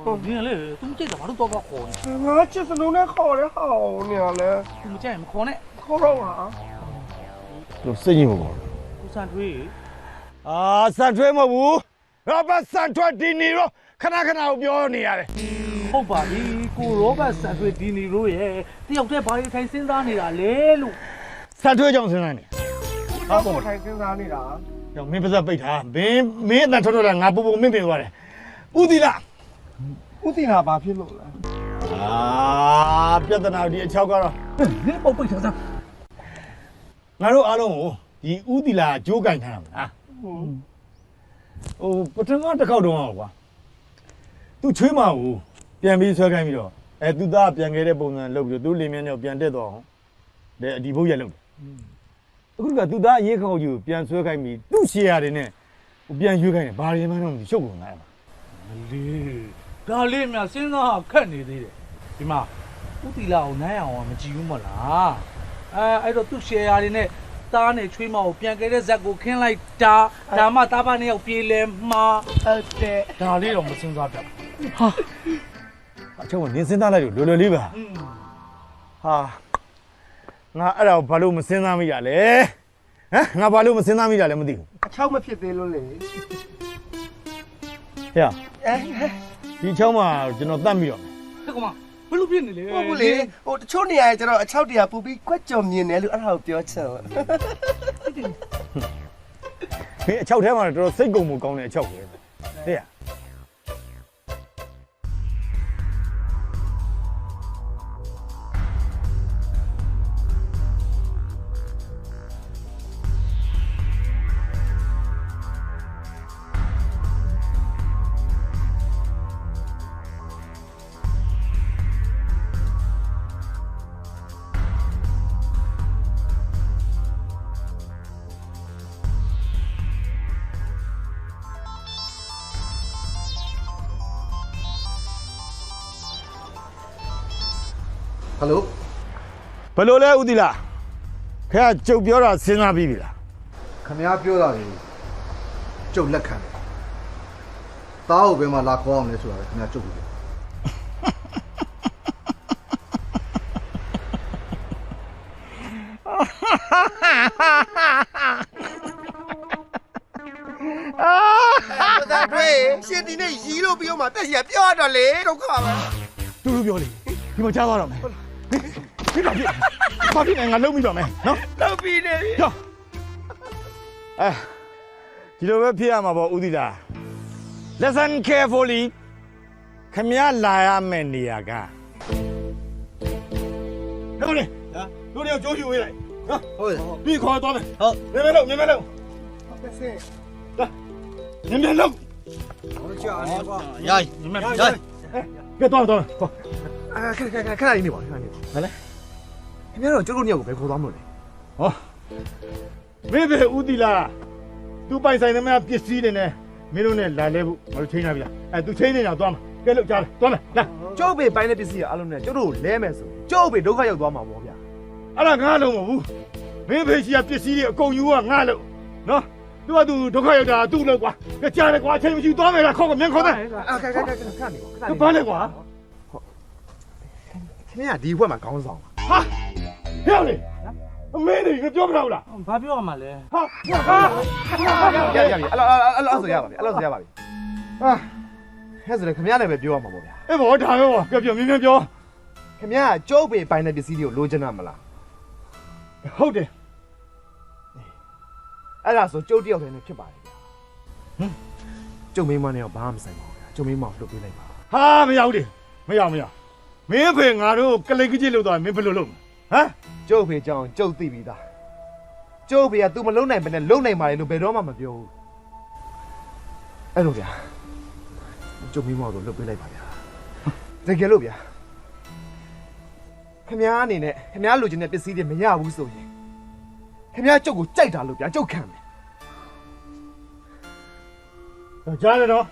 ဟိုဒီလေသူကြိတ်တာဘာလို့တော့ခေါ်နေ ငါချစ်စလုံးနဲ့ခေါ်တယ်ဟောနေရလဲ သူမကြိုက်ရင်မခေါ်နဲ့ ခေါ်တော့ဟာ လို့စိတ်ညစ်ဖို့ပေါ့ ကိုစံထွေး အာစံထွေးမဟုတ်ဘူးရောဘတ်စံထွေးဒီနီရောခဏခဏကိုပြောနေရတယ် ဟုတ်ပါပြီကိုရောဘတ်စံထွေးဒီနီရိုးရဲ့တယောက်တည်းဘာတွေထိုင်စဉ်းစားနေတာလဲလို့ စံထွေးကြောင့်စဉ်းစားနေ ဟာပေါ်ထိုင်စဉ်းစားနေတာ ကြောင့်မင်းပါစပ်ပိတ်ထားမင်းအတန်ထွက်လာငါပူပူမင်းပြင်သွားတယ်ဥတီလာ ဥတီနာဘာဖြစ်လို့လဲ အာပြဿနာဒီအချောက်ကတော့ ဒီပုတ်ပိတ်ထားစမ်း ငါတို့အားလုံးကိုဒီဥတီလာကြိုးကင်ထားတာမလားပထမတစ်ခေါက်တုန်းကကွာသူချွေးမကိုပြန်ပြီးဆွဲခိုင်းပြီးတော့သူသားပြန်ခဲ့တဲ့ပုံစံလုပ်ပြီးတော့သူလင်းမြန်းတော့ပြန်တက်တော့အောင်ဒီဘုတ်ရက်လုပ်တယ်အခုကသူသားအရေးခေါက်ကြီးကိုပြန်ဆွဲခိုင်းပြီးသူ့ရှေ့ရတယ်နဲ့ပြန်ရွေးခိုင်းတယ်ဘာတွေမှတော့မသိရှုပ်ကုန်လာတယ် လေဒါလေးများစဉ်းစားခက်နေသေးတယ်ဒီမှာဥတီလာကိုနိုင်အောင်မကြည့်ဘူးမလားအဲ့တော့သူ့ share တွေနဲ့သားနဲ့ချွေးမကိုပြန်ခဲ့တဲ့ဇက်ကိုခင်းလိုက်တာဒါမှသားပါနဲ့ရောက်ပြေးလဲမှာဟုတ်တယ်ဒါလေးတော့မစဉ်းစားတတ်ဘူး အချုံကနင်းစဉ်းစားလိုက်လို့လွယ်လွယ်လေးပါဟာငါအဲ့ဒါဘာလို့မစဉ်းစားမိရလဲဟမ်ငါဘာလို့မစဉ်းစားမိရလဲမသိဘူး အချောက်မဖြစ်သေးလို့လေ ဟဲ့ဒီချောင်းမှာကျွန်တော်တတ်ပြီးတော့ ဟဲ့ကောင်မဘယ်လိုဖြစ်နေလဲ ဟုတ်ဘူးလေဟိုတချို့နေရာကျတော့အချောက်တရာပူပြီးကွက်ကြော်မြင်တယ်လို့အဲ့ဒါကိုပြောချင်လို့ မင်းအချောက်ထဲမှာတော်တော်စိတ်ကုန်မှုကောင်းတဲ့အချောက်ပဲဟဲ့ ဟယ်လို ဘယ်လိုလဲဦးတီလာခင်ဗျာကျုပ်ပြောတာစဉ်းစားပြီးပြီလား ခင်ဗျားပြောတာလေကျုပ်လက်ခံတယ်တားကိုဘယ်မှာလာခေါ်အောင်လဲဆိုတာခင်ဗျားကျုပ်ပြော ဒါတွေ့ရှင်ဒီနေ့ရီးလို့ပြီးတော့မှတက်စီကပြောရတော့လေဒုက္ခပဲ တူတူပြောလေဒီမှာကြားသွားတော့မယ်ဒီမှာဖြစ်နေငါလုံးပြီးတော့မယ်နော် လုံးပြီးနေပြီ ကြောဒီလိုပဲဖြစ်ရမှာပေါ့ဦးတီလာ Listen carefully ခမရလာရမယ့်နေရာကဟုတ်လေတို့တွေကြိုးယူဝေးလိုက်နော်ဟုတ်ပြီးခေါ်သွားမယ်ဟုတ်မြင်မလို့မြင်မလို့တက်စင်လာမြင်မလို့ဟုတ်ချာနေပါရိုက်မြင်မရိုက်ကဲတော့ခဏလေးနေပါခဏလေးဟဲ့လေခင်ဗျားတို့ကျုပ်တို့ညောက်ကိုပဲခေါ်သွားမလို့လေဟောမေဘေဦးတီလာသူပိုင်ဆိုင်သမျှပစ္စည်းတွေနဲ့မင်းတို့နဲ့လာလဲဖို့ငါတို့ချိန်ထားပြီလားသူချိန်နေတော့သွားမှာကဲလို့ကြားတယ်သွားမယ်လာ ကျုပ်ပေပိုင်းတဲ့ပစ္စည်းကအလုံးနဲ့ကျုပ်တို့လဲမယ်ဆိုကျုပ်ပေဒုက္ခရောက်သွားမှာပေါ့ဗျာ အဲ့ဒါငါလုံးမဟုတ်ဘူးမင်းဖေးရှိရပစ္စည်းတွေအကုန်ယူကငါလုံးနော်သူကသူဒုက္ခရောက်တာသူ့လို့ကွာကြားတယ်ကွာအချိန်မရှိသွားမယ်လားခေါက်ကမြန်ခေါ်တယ်ခဏနေပါခဏနေ ဘာလဲကွာ ခင်ဗျာဒီဘက်မှာခေါင်းဆောင် ဟာဟဲ့လေအမေတွေပြောမလို့လား ဘာပြောရမှာလဲ ဟာရပြီအဲ့လိုဆိုရပါပြီအဲ့လိုဆိုရပါပြီဟာဟဲ့ဆိုတော့ခင်ဗျားလည်းပဲပြောရမှာပေါ့ဗျာ အေးဘောဒါပဲပေါ့ပြောမြင်ပြော ခင်ဗျားကျုပ်ပေပိုင်းတဲ့ပစ္စည်းတွေကိုလိုချင်တာမလား ဟုတ်တယ် အဲ့ဒါဆိုကျုပ်တယောက်တည်းနဲ့ဖြစ်ပါတယ်ဗျာဟမ်ကျုပ်မိန်းမနဲ့တော့ဘာမှမဆိုင်ပါဘူးဗျာကျုပ်မိန်းမကိုလှုပ်ပေးလိုက်ပါ ဟာမရဘူးလေမရမင်းဖေငါတို့ကလိတ်ကြီးလို့သွားမင်းဘယ်လိုလုပ်ဟမ် ကျုပ်ဖေကြောင်ကျုပ်သိပြီးသားကျုပ်ဖေက तू မလုံနိုင်ဘဲနဲ့လုံနိုင်ပါလေလို့ဘယ်တော့မှမပြောဘူးအဲ့လိုဗျာကျုပ်မိန်းမကိုလှုပ်ပေးလိုက်ပါဗျာတကယ်လို့ဗျာခင်ဗျားအနေနဲ့ခင်ဗျားလိုချင်တဲ့ပစ္စည်းတွေမရဘူးဆိုရင်ခင်ဗျားကျုပ်ကိုကြိုက်တာလို့ဗျာကျုပ်ခံမယ် ကြားတယ်နော်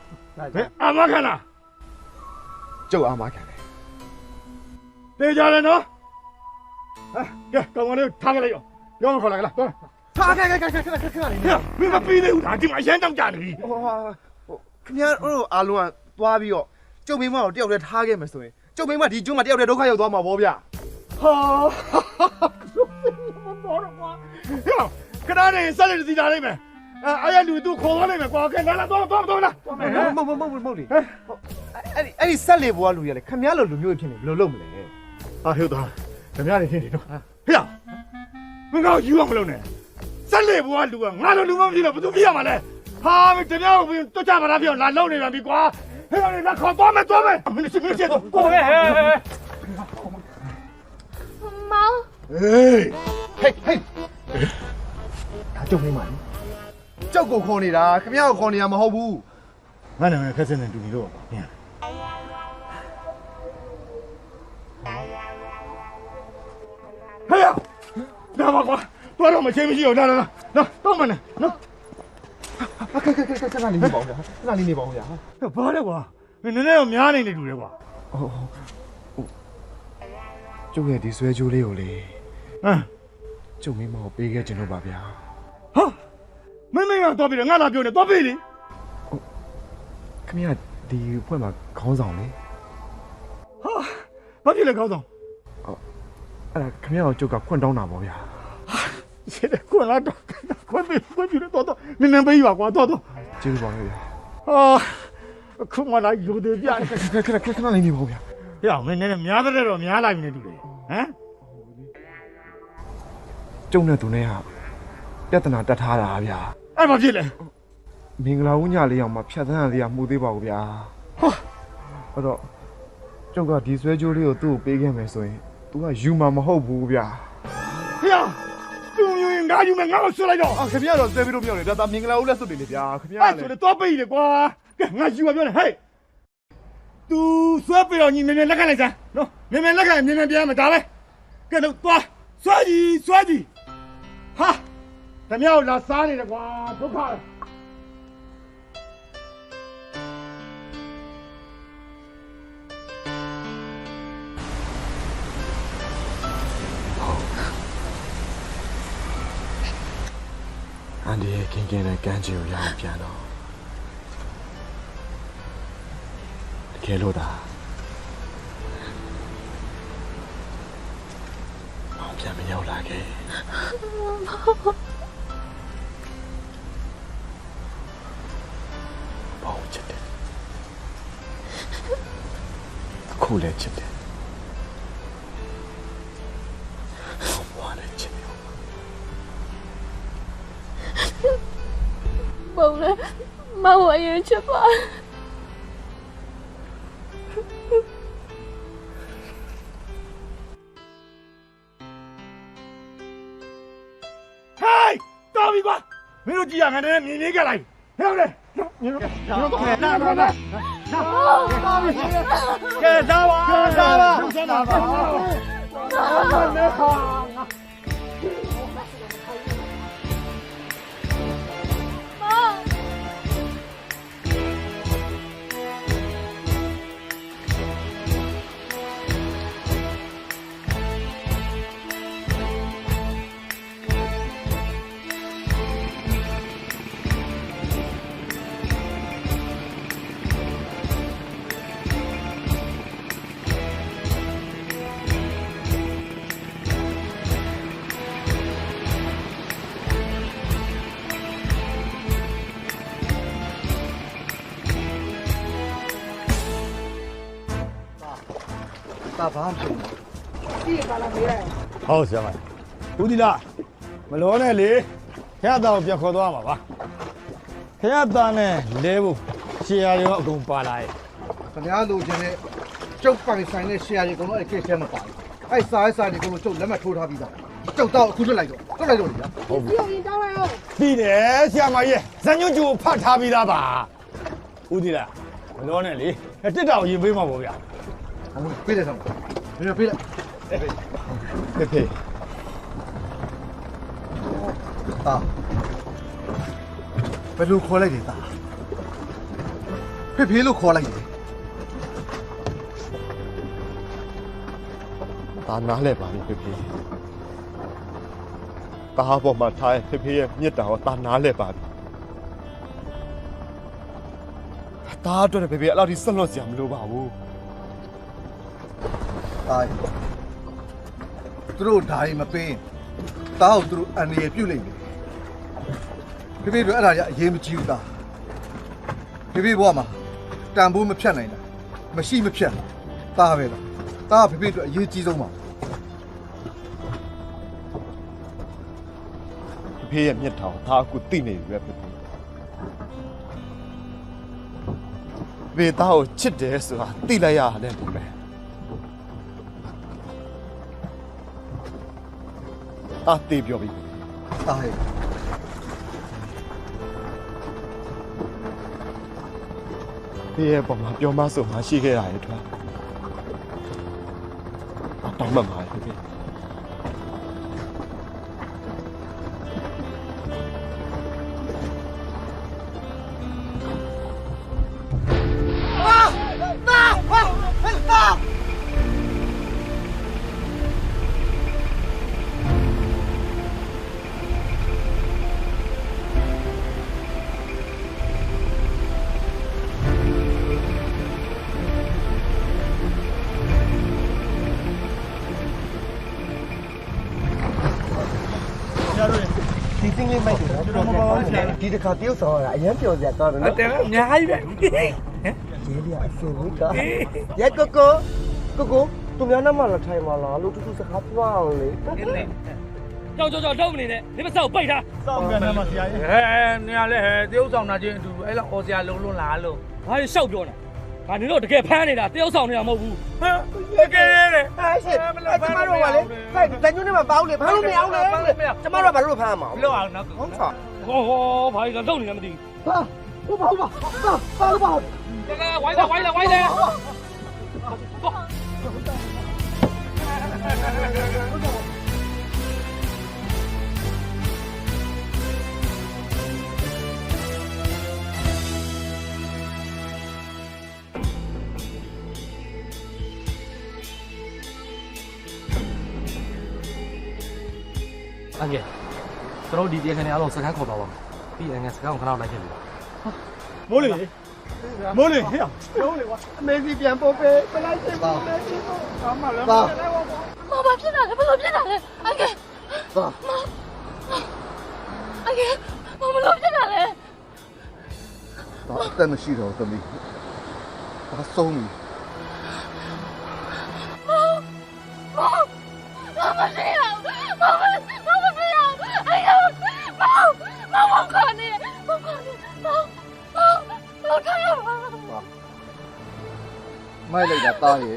အာမခံလား ကျုပ်အာမခံတယ် တေးကြတယ်နော်ကဲကောင်းကလေးထားကြလိုက်ရောရောင်းခေါ်လာကြလားသွားထားခဏလေးမင်းမပြီးသေးဘူးဒါဒီမှာရမ်းတောင်းကြနေပြီ ဟိုခင်ဗျားတို့အားလုံးကသွားပြီးတော့ကျုပ်မိန်းမကိုတယောက်တည်းထားခဲ့မယ်ဆိုရင်ကျုပ်မိန်းမဒီကျွန်းမှာတယောက်တည်းဒုက္ခရောက်သွားမှာပေါ့ဗျာဟာဘောတော့ကွာခဏနေဆက်လက်စီထားလိုက်မယ်အဲ့ရလူသူခေါ်သွားလိုက်မယ်ကွာကဲလာတော့လာမဟုတ်လေအဲ့ဒီဆက်လေဘွားလူရလေခင်ဗျားလိုလူမျိုးဖြစ်နေဘယ်လိုလုပ်မလဲ ဟာဟုတ်သားခင်ဗျားနေဖြစ်နေတော့ဟေ့မင်းကယူအောင်မလုပ်နဲ့ဆက်လေဘွားလူကငါလိုလူမဖြစ်တော့ဘယ်သူပြရမှာလဲဟာမင်းတများကိုတွတ်ချပါလားပြောလာလုံးနေပါပြီကွာဟဲ့လာခေါ်သွားမယ်မင်းရှိတော့ကိုဟဲ့မောင်ဟေးဒါကျုပ်မိန်းမလေကျုပ်ကိုခေါ်နေတာခင်ဗျားကိုခေါ်နေတာမဟုတ်ဘူး ငါနာမည်ခက်စင်းနေတူနေတော့ညဟဲ့ဒါပါကွာတော်တော့မချင်းမရှိတော့လာတော့မနဲ့နော်ခဏလေးနေပါဦးဗျာခဏလေးနေပါဦးဗျာ ဘာလဲကွာနည်းနည်းတော့များနေတူတယ်ကွာကျုပ်ရဲ့ဒီဆွဲကြိုးလေးကိုလေကျုပ်မိန်းမကိုပေးခဲ့ခြင်းလို့ပါဗျာဟာမင်းကတော့ပြီးတော့ငါလာပြောနေတော့ပြီလေခင်ဗျားဒီဖွဲ့မှာခေါင်းဆောင်လေဟာဘာဖြစ်လဲခေါင်းဆောင်အဲ့ဒါခင်ဗျားကိုကျုပ်ကခွင့်တောင်းတာပေါ့ဗျာရှင်းတယ်ခွင့်လာတော့ခွင့်ပြီးတော့နည်းနည်းပေးပါကွာတော့ကျေးဇူးပါဗျာဟာခုမှလာယူတယ်ပြခဏလေးနေပါဦးဗျာဟဲ့မင်းနည်းနည်းများတဲ့တော့များလိုက်ပြီနေတူတယ်ဟမ်ကျုံနဲ့သူနဲ့ဟာပြဿနာတက်ထားတာဗျာအဲ့ဘာဖြစ်လဲမင်္ဂလာဦးညလေးအောင်မှဖြတ်သန်းရလေးကမှုသေးပါဘူးဗျာဟာအဲ့တော့ကျုပ်ကဒီဆွဲကြိုးလေးကိုသူ့ကိုပေးခဲ့မယ်ဆိုရင် तू ကယူမှာမဟုတ်ဘူးဗျာဟဲ့သူယူရင်ငါယူမယ်ငါ့ကိုဆွဲလိုက်တော့ခင်ဗျားတော့ဆွဲပြီးတော့ပြောနေဒါမင်္ဂလာဦးလက်စွပ်တွေလေဗျာခင်ဗျားလည်းအဲ့ဆိုတော့ပေးလေကွာကဲငါယူပါပြောနေဟဲ့ तू ဆွဲပြီးတော့ညီမြင်လက်ခံလိုက်စမ်းနော်မြင်လက်ခံမြင်ပြန်မှာဒါပဲကဲတော့သွားဆွဲကြီးဟာတမြောက်လာစားနေတယ်ကွာဒုက္ခ အန်ဒီရဲ့ကင်းကင်းနဲ့ကန်းချင်ကိုရအောင်ပြန်တော့တကယ်လို့ဒါအောင်ပြန်မရောက်လာခဲ့ဘောင်းချစ်တယ်အခုလည်းချစ်တယ်ဘာလဲချစ်တယ်ပုံလဲမဝရင်ချစ်ပါ ဟိုင်းတော်ပြီကွာမင်းတို့ကြည့်ရငါနဲ့မြင်နေကြလိုက်ဟဲ့လေမြင်တို့တော့လာကဲစားပါတာဘာမှမဖြစ်ဘူး ဟုတ်ဆရာမဦးဒီလားမလောနဲ့လေခရသားကိုပြန်ခေါ်သွားမှာပါခရသားနဲ့လဲဖို့ရှေ့ရရောအကုန်ပါလာရဲ့ ခင်ဗျားလိုချင်တဲ့ကျုပ်ပိုင်ဆိုင်တဲ့ရှယ်ယာတွေအကုန်လုံးအဲ့ကိစ္စထဲမှာပါတယ်အဲ့စားတွေအကုန်လုံးကျုပ်လက်မှတ်ထိုးထားပြီးသားကျုပ်တော့အခုလွတ်လိုက်တော့လေဗျာဟုတ်ပြီပြီးတယ်ဆရာမကြီးဇန်ညွန့်ကျူကိုဖတ်ထားပြီးသားပါဦးဒီလားမလောနဲ့လေတစ်တောင်ရင်ပေးမှာပေါ့ဗျာ ဟုတ်ပေးလိုက်တော့မင်းပေးလိုက်ဖေတာဘယ်လိုခေါ်လိုက်လဲတာဖေလို့ခေါ်လိုက်တယ်ဒါနားလဲပါပြီဖေတာပေါ်မှာထားဖေရဲ့မြစ်တာကိုတာနားလဲပါပြီတာအတွက်ဖေအဲ့လောက်ထိဆက်လွတ်စရာမလိုပါဘူးတာသူတို့ဓာရီမပေးတာကိုသူတို့အန်ရပြုတ်လိုက်တယ်ဖေတို့အဲ့ဒါရအရေးမကြီးဘူးတာဖေဘွားမှာတန်ဖိုးမဖြတ်နိုင်တာမရှိမဖြတ်တာပဲလားတာဖေတို့အရေးကြီးဆုံးပါဖေရဲ့မြတ်ထောင်ဒါအခုသိနေပြီပဲဖေသားကိုချစ်တယ်ဆိုတာသိလိုက်ရတယ်ဒီပဲတာတေးပြောပြီတာဟဲ့ဖေရဲ့ပုံမှာပြောမဆိုမှရှိခဲ့ရတယ်ထွာတောင်းမှမှာဖေဒီတစ်ခါတရုတ်ဆောင်ရတာအရင်ပျော်စရာကောင်းတယ်နော်တယ်အများကြီးပဲဟမ်ရေးပြအဆင်ကြီးကရဲကိုသူများနားမှာလာထိုင်ပါလားလို့တူတူစကားပြောအောင်လေကြောက်ထုတ်မနေနဲ့ဒီမဆောက်ပိတ်ထားစောင့်ကန်မှာဆရာကြီးနေရလဲတရုတ်ဆောင်တာချင်းအတူအဲ့လောက်အော်စရာလုံးလုံးလားလို့ဘာလို့ရှောက်ပြောနေတာငါနေတော့တကယ်ဖမ်းနေတာတရုတ်ဆောင်နေတာမဟုတ်ဘူးဟမ်တကယ်လေဟာရှစ်ကျမတို့ကလေဟဲ့ဇန်ညွန်းထဲမှာပေါင်းလေဖမ်းလို့မရအောင်လေကျမတို့ကဘာလို့ဖမ်းမှာလို့အောင်နော်ဟုတ်ပါဟောဘာကြီးကလုံနေလဲမသိဘူးဟာဘာလို့ပါတကယ်ဝိုင်းလေအငယ် ကျွန်တော်ဒီတရားခံနေအားလုံးစကန်ခေါ်သွားပါမယ်ပြီးရင်ငါစကန်ကိုခဏလိုက်ခဲ့ပြီ မိုးလေဟေ့မိုးလေကွာအမေစီပြန်ပို့ပေးပလိုက်ချင်ပါမယ်ဘာမှလည်းမလုပ်ပါဘူး ဘာဖြစ်တာလဲဘယ်လိုဖြစ်တာလဲအကေအကေဘာမလို့ဖြစ်တာလဲ ဒါအသက်မရှိတော့သမီးဒါဆုံးပြီ ဘာမဖြစ်ရဘာမဖြစ်ရအကေဘာခေါ်နေဘာထားရပါ မိုက်လိုက်တာတားရဲ့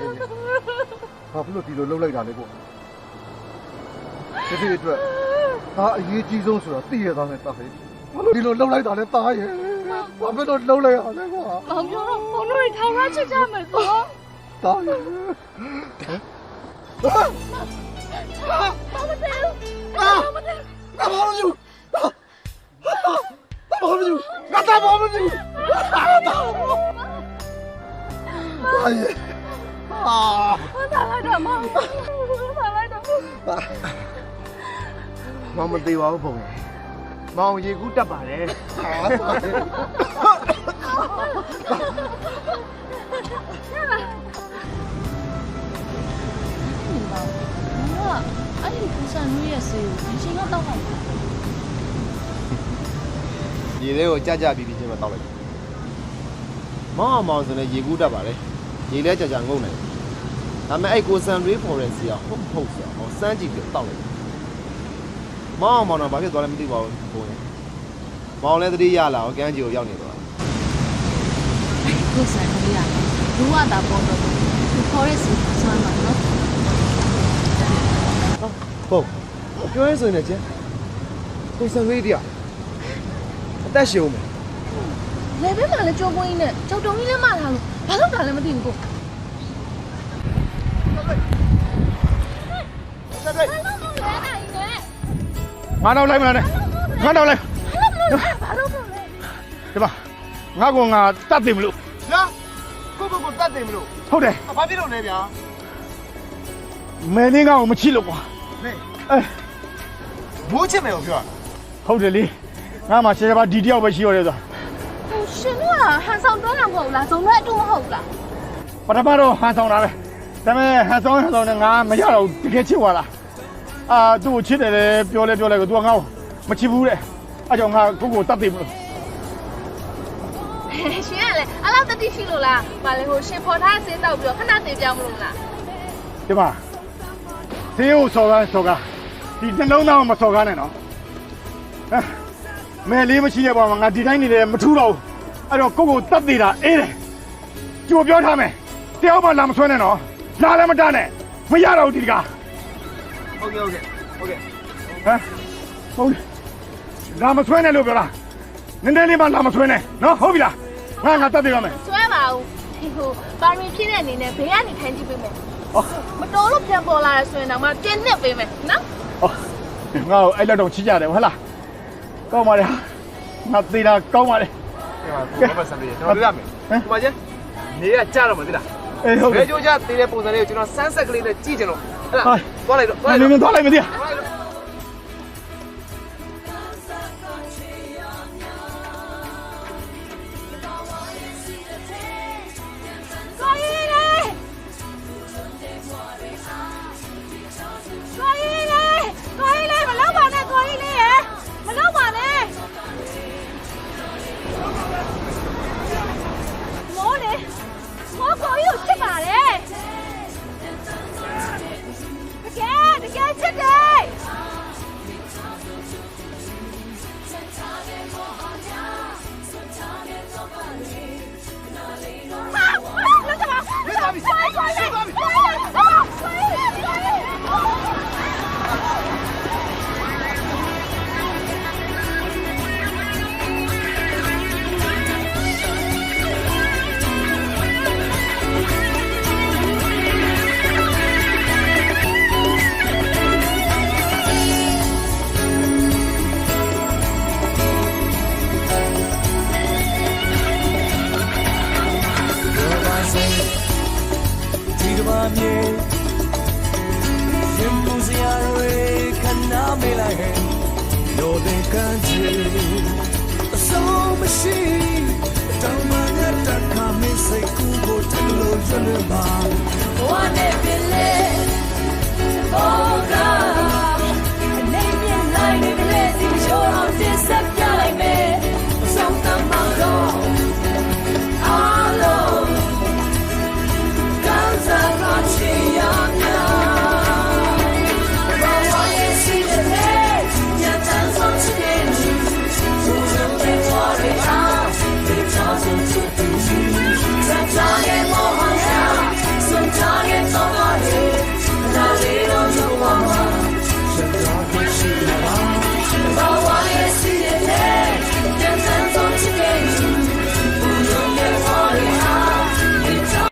ဘာဖြစ်လို့ဒီလိုလှုပ်လိုက်တာလဲကိုဒီအတွက်ဒါအရေးကြီးဆုံးဆိုတော့သိရသားနဲ့တားရဲ့ဘာလို့ဒီလိုလှုပ်လိုက်တာလဲတားရဲ့ဘာဖြစ်လို့လှုပ်လိုက်ရလဲကွာ မောင်ပြောတော့ဘုံတို့ထောင်ရချစ်ကြမယ်ကွာ တားရဲ့ ဘာမသိဘူးဘာမသိဘူး တားဘာလို့ယူတားဘာလို့ယူငါတားဘာလို့ယူတားရဲ့ထားလိုက်တော့မောင်ထားလိုက်တော့ မောင်မသေးပါဘူးပုံရဲ့မောင်ရေကူးတက်ပါတယ် အဲ့ဒီကူဆန်ရွေးရဲ့ဆေးကိုဒီချိန်ကတော့တောက်လိုက် ရေလေးကိုကြကြပြီးချင်းမတောက်လိုက်မောင်အောင်ဆိုလည်းရေကူးတက်ပါတယ်ရေလဲကြကြငုံနေဒါပေမဲ့အဲ့ကိုဆန်ရွေးဖော်တဲ့စီကဟုတ်ဟုတ်ဆိုအောင်စမ်းကြည့်ပြီးတောက်လိုက်မောင်အောင်တော့ဘာဖြစ်သွားလဲမသိပါဘူးပုံရဲ့မောင်လည်းသတိရလာအောင်ကန်းကြီးကိုရောက်နေသွား ကူဆန်ရွေးရဘူးကတာပေါ်တော့သူခေါ်ရဲ့ဆေးဆန်းမှာနော် ဟုတ်ပြောရဲဆိုရင်လည်းကျန်ကိုဆန်ရွေးတရားအသက်ရှည်ဦးမယ် လေဘက်မှာလည်းကြောပွင်းနဲ့ကြောက်တုံးကြီးလည်းမလာလို့ဘာလို့တာလဲမသိဘူးကို ငါတော့လိုက်မလားနဲ့ငါတော့လိုက် ဘာလို့ပြောလဲ ဒီမှာငါကငါတတ်တယ်မလို့ ညာကိုတတ်တယ်မလို့ ဟုတ်တယ် ဘာဖြစ်လို့လဲဗျာ မဲနေကောင်မချစ်လို့ကွာ ဟဲ့ အဲ မိုးချစ်မယ်ကိုပြော ဟုတ်တယ်လေငါမှရှယ်ပါဒီတယောက်ပဲရှိရတယ်ဆို ဟိုရှင်တို့ကဟန်ဆောင်တော့တာမဟုတ်လားဇုံတော့အတူမဟုတ်လား ပထမတော့ဟန်ဆောင်တာပဲဒါပေမဲ့ဟန်ဆောင်နဲ့ငါမရတော့တကယ်ချစ်သွားလားသူ့ကိုချစ်တယ်လေပြောလဲသူကငါ့ကိုမချစ်ဘူးတဲ့အဲကြောင့်ငါကိုတတ်တယ်မလို့ ရှင်ကလည်းအဲ့လောက်တတိရှိလို့လားဘာလဲဟိုရှင်ဖော်ထားဆေးတောက်ပြီးတော့ခဏသေးပြောင်းမလို့လား ဒီမှာသေကိုစော်ကားဒီနှလုံးသားကိုမစော်ကားနဲ့နော်မဲလေးမရှိတဲ့ဘောမှာငါဒီတိုင်းနေတယ်မထူးတော့ဘူးအဲ့တော့ကိုတတ်သေးတာအေးတယ်ကြိုပြောထားမယ်တယောက်မှလာမဆွဲနဲ့နော်လာလည်းမတတ်နဲ့မရတော့ဘူးဒီတကား ဟုတ်ကဲ့ ဟုတ်လာမဆွဲနဲ့လို့ပြောလားနည်းနည်းလေးမှလာမဆွဲနဲ့နော်ဟုတ်ပြီလားငါတတ်သေးရမယ် ဆွဲပါဦးဟိုပါရီဖြစ်တဲ့အနေနဲ့ဘေးကနေထိုင်ကြည့်ပေးမယ်မတော်လို့ပြန်ပေါ်လာရဆိုရင်တော့မှတင်းနစ်ပေးမယ်နော် ငါ့ကိုအဲ့လောက်တော့ချစ်ကြတယ်ဟုတ်လားကောင်းပါလေငါသေးတာကောင်းပါလေ ဘာမှဆန်ပြေကျွန်တော်တွေ့ရမယ်ဒီမှာကျနေရကြတော့မသိလား အေးဟုတ် ဘယ်ကြိုးကြသေးတဲ့ပုံစံလေးကိုကျွန်တော်စမ်းဆက်ကလေးနဲ့ကြည့်ကြလို့ဟဲ့လားသွားလိုက်တော့ နင်းသွားလိုက်မသိလား Yo တဲ့ကမ်းခြေအဆုံးမရှိတောင်းမှရတဲ့ခါမင်းစိတ်ကူးကိုထလို့ရွတ်လွတ်ပါဘဝနဲ့ပင်လေ